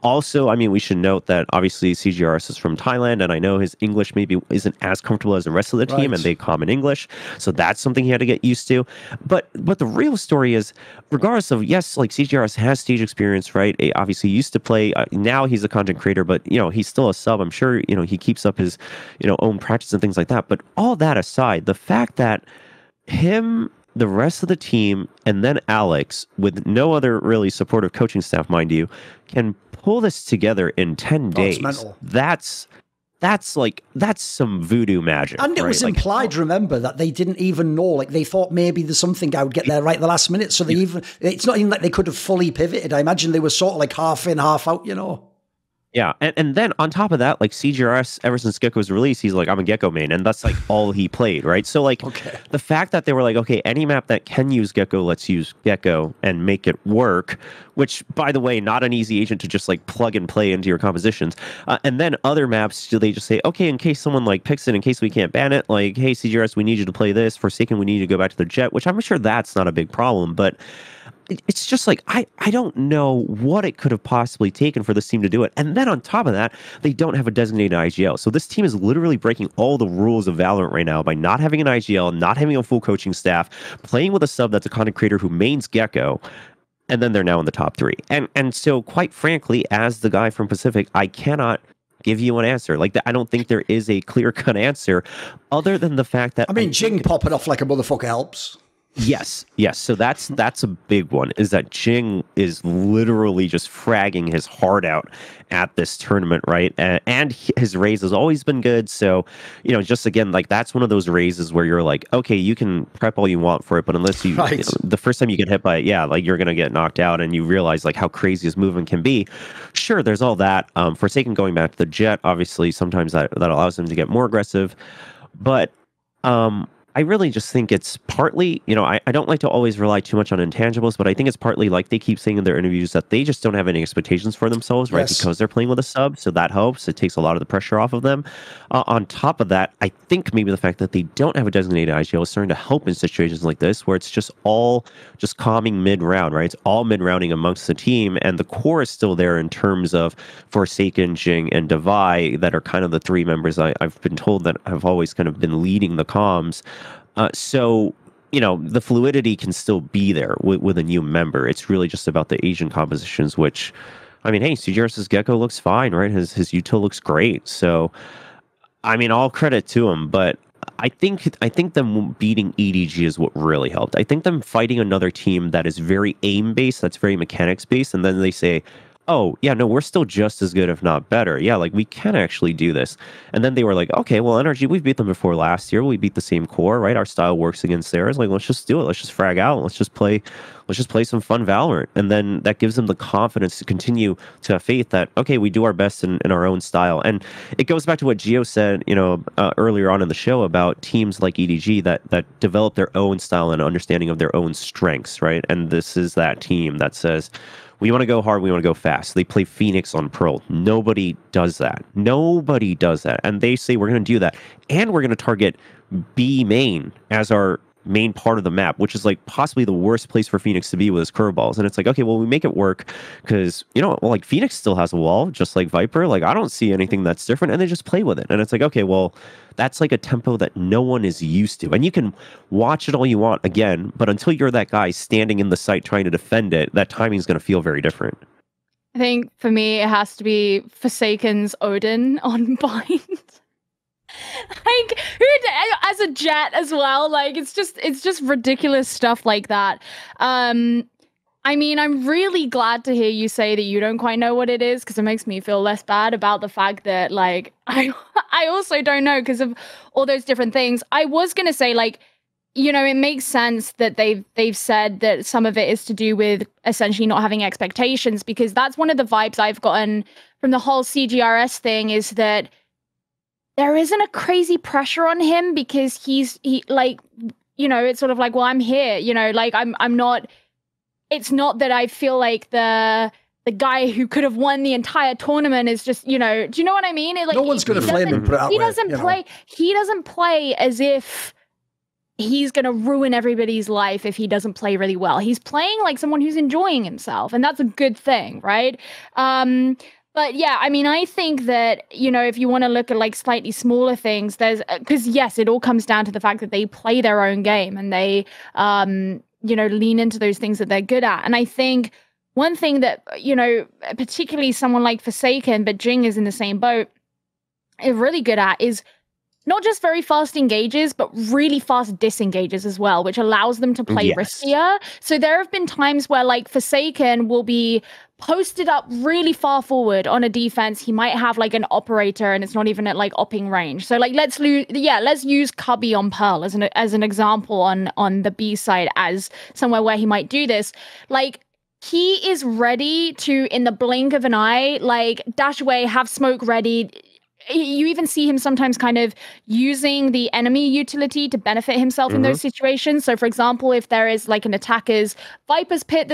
Also, I mean, we should note that obviously CGRS is from Thailand, and I know his English maybe isn't as comfortable as the rest of the team, and they common English, so that's something he had to get used to. But the real story is, regardless of, yes, like CGRS has stage experience, right? Obviously used to play, now he's a content creator, but he's still a sub. I'm sure he keeps up his own practice and things like that. But all that aside, the fact that him, the rest of the team, and then Alex, with no other really supportive coaching staff, mind you, can pull this together in 10 days. That's some voodoo magic. And it was implied, remember, that they didn't even know. Like, they thought maybe there's something I would get there right at the last minute. So it's not even like they could have fully pivoted. I imagine they were sort of like half in, half out, Yeah, and then on top of that, like, CGRS, ever since Gecko's release, he's like, I'm a Gecko main, and that's like all he played, right? So like, the fact that they were like, okay, any map that can use Gecko, let's use Gecko and make it work, which, by the way, not an easy agent to just like plug and play into your compositions. And then other maps, do they just say, okay, in case someone like picks it, in case we can't ban it, like, hey, CGRS, we need you to play this. Forsaken, we need you to go back to the Jet, which I'm sure that's not a big problem, but it's just like, I don't know what it could have possibly taken for this team to do it. And then on top of that, they don't have a designated IGL. So this team is literally breaking all the rules of Valorant right now by not having an IGL, not having a full coaching staff, playing with a sub that's a content creator who mains Gecko, and then they're now in the top 3. And so, quite frankly, as the guy from Pacific, I cannot give you an answer. Like, I don't think there is a clear-cut answer, other than the fact that... I mean, Jing popping off like a motherfucker helps. Yes. So that's a big one, is that Jing is literally just fragging his heart out at this tournament, right? And his raise has always been good. So, just again, like, that's one of those raises where you're like, okay, you can prep all you want for it, but unless you, the first time you get hit by it, like, you're going to get knocked out, and you realize like how crazy his movement can be. Sure, there's all that. Forsaken going back to the Jet, obviously, sometimes that allows him to get more aggressive. But I really just think it's partly, I don't like to always rely too much on intangibles, but I think it's partly, like they keep saying in their interviews, that they just don't have any expectations for themselves, right? Because they're playing with a sub, so that helps. It takes a lot of the pressure off of them. On top of that, I think maybe the fact that they don't have a designated IGL is starting to help in situations like this, where it's just all just calming mid-round, right? It's all mid-rounding amongst the team, and the core is still there in terms of Forsaken, Jing, and Devai, that are kind of the 3 members I've been told that have always kind of been leading the comms. So, the fluidity can still be there with a new member. It's really just about the Asian compositions, which, I mean, hey, CGRS's Gecko looks fine, right? His util looks great. So, I mean, all credit to him, but I think them beating EDG is what really helped. I think them fighting another team that is very aim-based, that's very mechanics-based, and then they say, oh, yeah, no, we're still just as good, if not better. Yeah, like we can actually do this. And then they were like, okay, well, NRG, we've beat them before last year. We beat the same core, right? Our style works against theirs. Like, let's just do it. Let's just frag out. Let's just play some fun Valorant. And then that gives them the confidence to continue to have faith that, okay, we do our best in our own style. And it goes back to what Gio said, earlier on in the show about teams like EDG that develop their own style and understanding of their own strengths, right? And this is that team that says, we want to go hard, we want to go fast. They play Phoenix on Pearl. Nobody does that. Nobody does that. And they say, we're going to do that. And we're going to target B main as our main part of the map, which is like possibly the worst place for Phoenix to be with his curveballs. And it's like, okay, well, we make it work because, like Phoenix still has a wall, just like Viper. Like, I don't see anything that's different. And they just play with it. And it's like, okay, well, that's like a tempo that no one is used to. And you can watch it all you want again, but until you're that guy standing in the site trying to defend it, that timing is going to feel very different. I think for me, it has to be Forsaken's Odin on Bind. Like, as a jet as well, like it's just ridiculous stuff like that. I mean, I'm really glad to hear you say that you don't quite know what it is, because it makes me feel less bad about the fact that, like, I also don't know because of all those different things. I was gonna say, like, it makes sense that they've said that some of it is to do with essentially not having expectations, because that's one of the vibes I've gotten from the whole CGRS thing, is that there isn't a crazy pressure on him because he like, it's sort of like, well, I'm here, like I'm not, it's not that I feel like the guy who could have won the entire tournament is just, do you know what I mean? Like, no one's going to flame him, put it out he there, doesn't play as if he's going to ruin everybody's life if he doesn't play really well. He's playing like someone who's enjoying himself, and that's a good thing, right? But yeah, I mean, I think that, if you want to look at like slightly smaller things, because yes, it all comes down to the fact that they play their own game and they, lean into those things that they're good at. And I think one thing that, particularly someone like Forsaken, but Jing is in the same boat, is really good at is not just very fast engages, but really fast disengages as well, which allows them to play riskier. So there have been times where like Forsaken will be posted up really far forward on a defense. He might have like an operator and it's not even at like opping range. So like let's use Cubby on Pearl as an example on the B side as somewhere where he might do this. Like, he is ready to, in the blink of an eye, like dash away, have smoke ready. You even see him sometimes kind of using the enemy utility to benefit himself in those situations. So, for example, if there is like an attacker's Viper's pit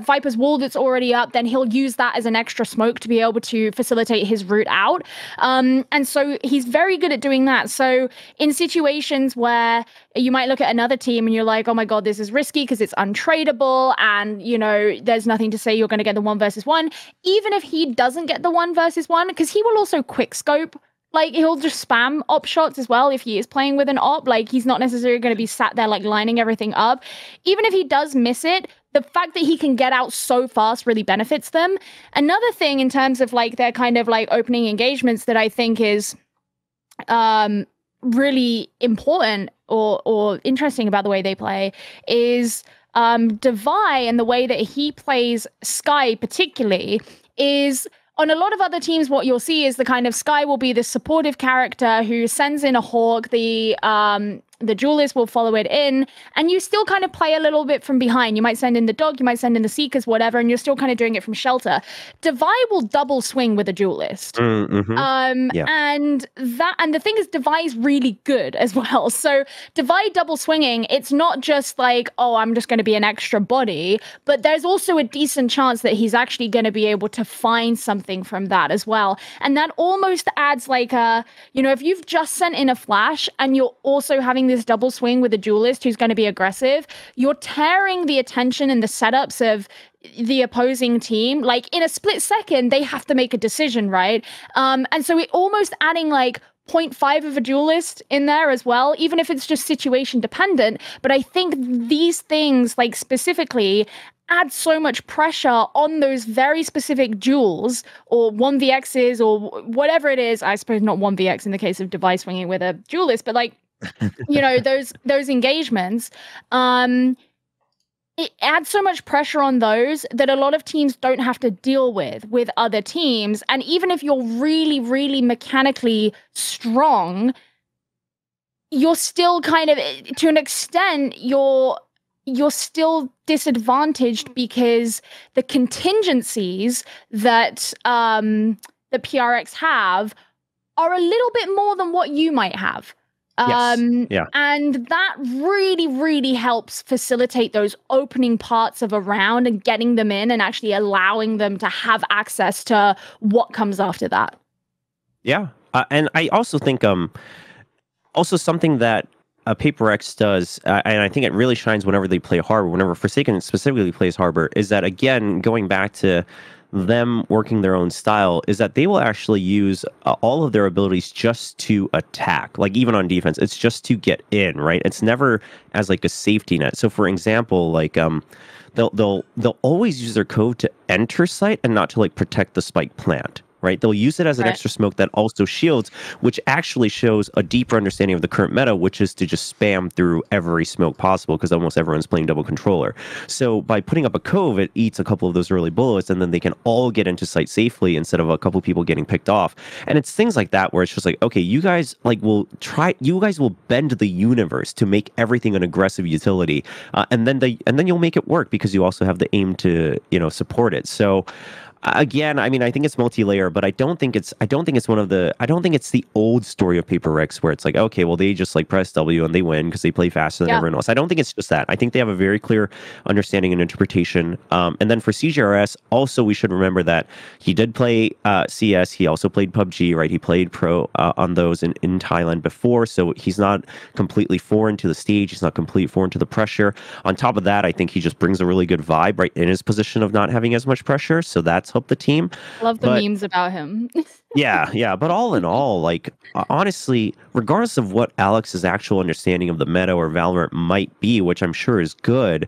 Viper's wall that's already up, then he'll use that as an extra smoke to be able to facilitate his route out. And so he's very good at doing that. So in situations where you might look at another team and you're like, oh my God, this is risky because it's untradeable and, there's nothing to say you're going to get the 1v1. Even if he doesn't get the 1v1, because he will also quick scope. Like, he'll just spam op shots as well if he is playing with an op. Like, he's not necessarily going to be sat there, like, lining everything up. Even if he does miss it, the fact that he can get out so fast really benefits them. Another thing in terms of, like, their kind of, like, opening engagements that I think is really important or interesting about the way they play is Devi, and the way that he plays Skye particularly is... On a lot of other teams, what you'll see is the kind of Skye will be the supportive character who sends in a Hawk, the duelist will follow it in, and you still kind of play a little bit from behind. You might send in the dog, you might send in the Seekers, whatever, and you're still kind of doing it from shelter. Devi will double swing with a duelist. And the thing is, Devi is really good as well. So Devi double swinging, it's not just like, oh, I'm just going to be an extra body, but there's also a decent chance that he's actually going to be able to find something from that as well. And that almost adds like if you've just sent in a flash and you're also having this double swing with a duelist who's going to be aggressive, you're tearing the attention and the setups of the opposing team. Like, in a split second, they have to make a decision, right? And so it almost adding like 0.5 of a duelist in there as well, even if it's just situation dependent. But I think these things, like specifically, add so much pressure on those very specific duels or 1vx's or whatever it is. I suppose not 1vx in the case of Devi swinging with a duelist, but like, those engagements, it adds so much pressure on those that a lot of teams don't have to deal with other teams. And even if you're really, really mechanically strong, you're still kind of, to an extent, you're still disadvantaged because the contingencies that the PRX have are a little bit more than what you might have. Yeah. And that really, really helps facilitate those opening parts of a round and getting them in and actually allowing them to have access to what comes after that. Yeah. And I also think also something that Paper X does, and I think it really shines whenever they play Harbor, whenever Forsaken specifically plays Harbor, is that, again, going back to them working their own style, is that they will actually use all of their abilities just to attack. Like, even on defense, it's just to get in, right? It's never as like a safety net. So for example, like they'll always use their code to enter site and not to like protect the spike plant. Right? They'll use it as an extra smoke that also shields, which actually shows a deeper understanding of the current meta, which is to just spam through every smoke possible because almost everyone's playing double controller. So by putting up a cove, it eats a couple of those early bullets, and then they can all get into site safely instead of a couple people getting picked off. And it's things like that where it's just like, okay, you guys will bend the universe to make everything an aggressive utility, and then you'll make it work because you also have the aim to support it. So. Again, I mean, I think it's multi-layer, but I don't think it's the old story of Paper Rex where it's like, okay, well, they just like press W and they win because they play faster than everyone else. I don't think it's just that. I think they have a very clear understanding and interpretation. And then for CGRS, also we should remember that he did play CS. He also played PUBG, right? He played pro on those in Thailand before, so he's not completely foreign to the stage. He's not completely foreign to the pressure. On top of that, I think he just brings a really good vibe right in his position of not having as much pressure. So that's helped the team. I love the memes about him. Yeah. But all in all, like, honestly, regardless of what Alex's actual understanding of the meta or Valorant might be, which I'm sure is good,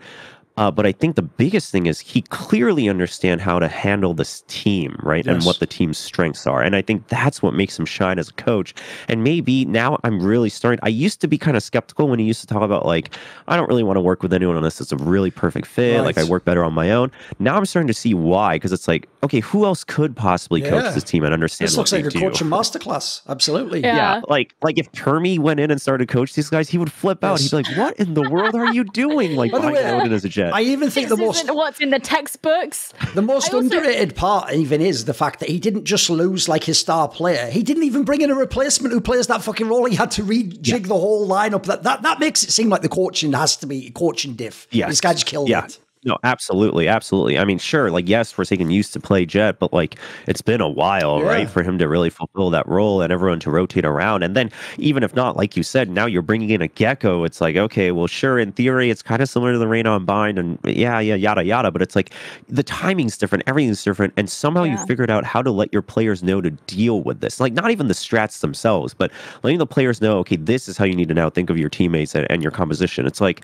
but I think the biggest thing is he clearly understands how to handle this team, right? Yes. And what the team's strengths are. And I think that's what makes him shine as a coach. And maybe now I'm really starting. I used to be kind of skeptical when he used to talk about, like, I don't really want to work with anyone unless it's a really perfect fit. Right. Like, I work better on my own. Now I'm starting to see why, because it's like, okay, who else could possibly coach this team and understand this what they do? This looks like a coaching masterclass. Absolutely. Yeah. Like if Termy went in and started to coach these guys, he would flip out. He'd be like, what in the world are you doing? Like, by the way, as a jet. I even think what's in the textbooks. The most underrated part even is the fact that he didn't just lose like his star player. He didn't even bring in a replacement who plays that fucking role. He had to rejig the whole lineup. That makes it seem like the coaching has to be coaching diff. Yeah. This guy just killed it. No, absolutely. I mean, sure, like, yes, Forsaken used to play Jet, but like, it's been a while, right, for him to really fulfill that role and everyone to rotate around. And then, even if not, like you said, now you're bringing in a Gecko. It's like, okay, well, sure, in theory, it's kind of similar to the Reyna Unbind, and yada yada. But it's like the timing's different, everything's different, and somehow you figured out how to let your players know to deal with this. Like, not even the strats themselves, but letting the players know, okay, this is how you need to now think of your teammates and your composition. It's like,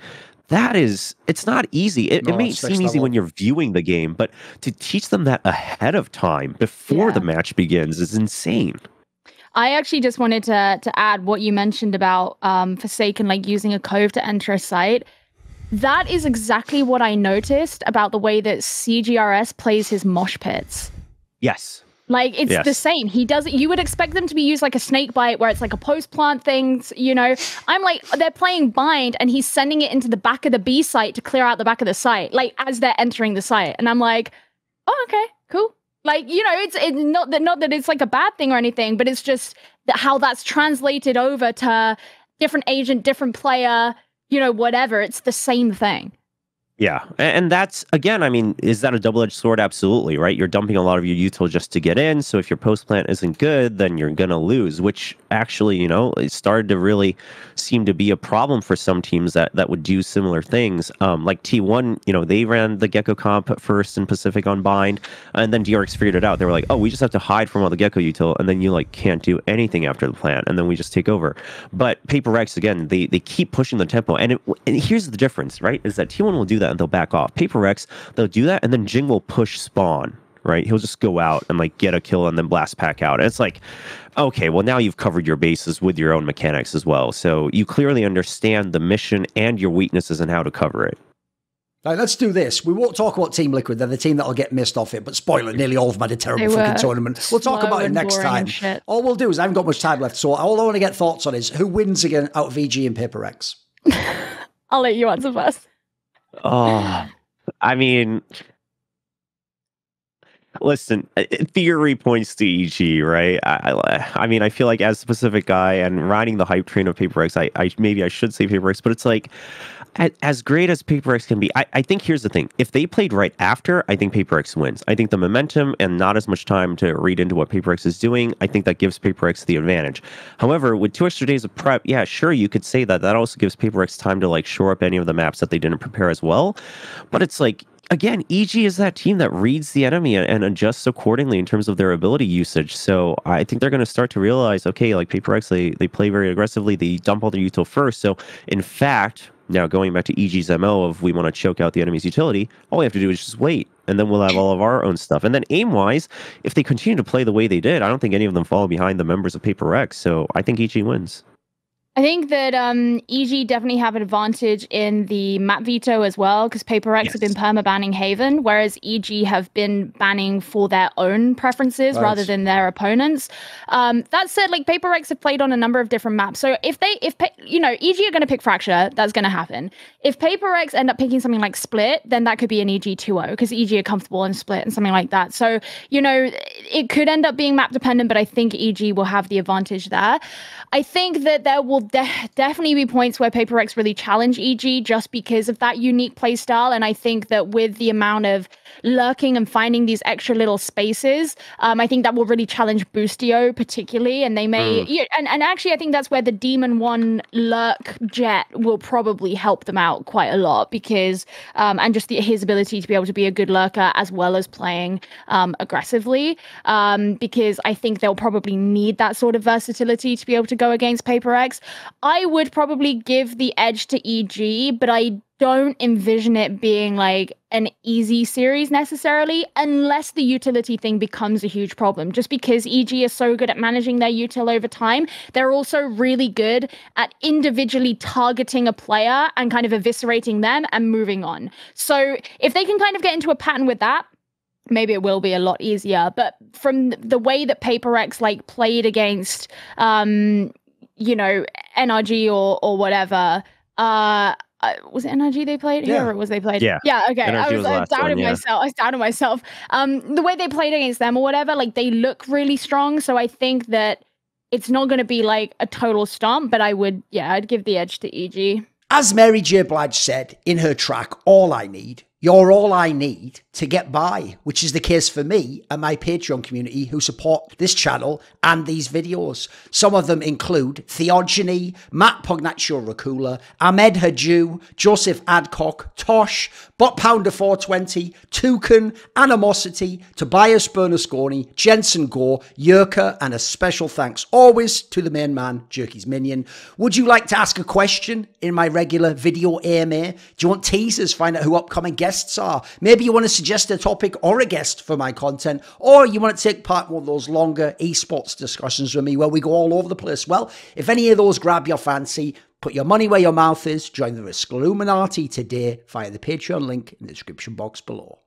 it's not easy. It may seem easy when you're viewing the game, but to teach them that ahead of time before the match begins is insane. I actually just wanted to add what you mentioned about Forsaken, like using a cove to enter a site. That is exactly what I noticed about the way that CGRS plays his mosh pits. Yes. Like, it's the same. He does it. You would expect them to be used like a snake bite where it's like a post-plant thing, I'm like, they're playing bind and he's sending it into the back of the B site to clear out the back of the site, like, as they're entering the site. And I'm like, oh, okay, cool. Like, it's not that it's like a bad thing or anything, but it's just how that's translated over to different agent, different player, whatever. It's the same thing. Yeah, and that's, again, I mean, is that a double-edged sword? Absolutely, right? You're dumping a lot of your util just to get in, so if your post-plant isn't good, then you're going to lose, which actually, it started to really seem to be a problem for some teams that would do similar things. Like T1, they ran the Gecko comp at first in Pacific on Bind, and then DRX figured it out. They were like, oh, we just have to hide from all the Gecko util, and then you, like, can't do anything after the plant, and then we just take over. But Paper X, again, they keep pushing the tempo, and here's the difference, right, is that T1 will do that and they'll back off. Paper X, they'll do that, and then Jing will push spawn, right? He'll just go out and like get a kill and then blast pack out. And it's like, okay, well, now you've covered your bases with your own mechanics as well. So you clearly understand the mission and your weaknesses and how to cover it. Right, let's do this. We won't talk about Team Liquid. They're the team that'll get missed off it. But spoiler, nearly all of them had a terrible fucking tournament. We'll talk about it next time. All we'll do is I haven't got much time left. So all I want to get thoughts on is who wins again out of EG and Paper X? I'll let you answer first. Oh, I mean, listen, theory points to EG, right? I mean, I feel like as a Pacific guy and riding the hype train of Paper X, maybe I should say Paper X, but it's like, as great as Paper X can be, I think here's the thing. If they played right after, I think Paper X wins. I think the momentum and not as much time to read into what Paper X is doing, I think that gives Paper X the advantage. However, with 2 extra days of prep, yeah, sure, you could say that. That also gives Paper X time to like shore up any of the maps that they didn't prepare as well. But it's like, again, EG is that team that reads the enemy and adjusts accordingly in terms of their ability usage. So I think they're going to start to realize, okay, like Paper X, they play very aggressively. They dump all their util first. So in fact, now going back to EG's MO of we want to choke out the enemy's utility, all we have to do is just wait, and then we'll have all of our own stuff. And then aim-wise, if they continue to play the way they did, I don't think any of them fall behind the members of Paper X. So I think EG wins. I think that EG definitely have an advantage in the map veto as well, because Paper X have been perma-banning Haven, whereas EG have been banning for their own preferences rather than their opponents. That said, like Paper X have played on a number of different maps. So if you know, EG are going to pick Fracture, that's going to happen. If Paper X end up picking something like Split, then that could be an EG 2-0, because EG are comfortable in Split and something like that. So, you know, it could end up being map dependent, but I think EG will have the advantage there. I think that there will definitely be points where Paper X really challenge EG just because of that unique play style. And I think that with the amount of lurking and finding these extra little spaces, I think that will really challenge Boostio particularly. And they may, and actually I think that's where the Demon 1 lurk jet will probably help them out quite a lot, because, and just his ability to be able to be a good lurker as well as playing aggressively, because I think they'll probably need that sort of versatility to be able to go against Paper X. I would probably give the edge to EG, but I don't envision it being like an easy series necessarily, unless the utility thing becomes a huge problem. Just because EG is so good at managing their util over time, they're also really good at individually targeting a player and kind of eviscerating them and moving on. So if they can kind of get into a pattern with that, maybe it will be a lot easier. But from the way that Paper X like played against you know, NRG or whatever, was it NRG they played here, or was they played? Yeah, okay. I was doubting myself. I was doubting myself. The way they played against them or whatever, like they look really strong. So I think that it's not going to be like a total stomp, but I'd give the edge to EG. As Mary J. Blige said in her track, All I Need, you're all I need to get by, which is the case for me and my Patreon community who support this channel and these videos. Some of them include Theogony, Matt Pugnatio Rajcula, Ahmed Hadjou, Joseph Adcock, Tosh, Bot Pounder 420, Torin, Animosity, Tobias Bernasconi, Jensen Goh, Yurka, and a special thanks always to the main man, Jerky's Minion. Would you like to ask a question in my regular video AMA? Do you want teasers? Find out who upcoming guests are. Maybe you want to suggest a topic or a guest for my content, or you want to take part in one of those longer esports discussions with me where we go all over the place. Well, if any of those grab your fancy, put your money where your mouth is. Join the Risk Illuminati today via the Patreon link in the description box below.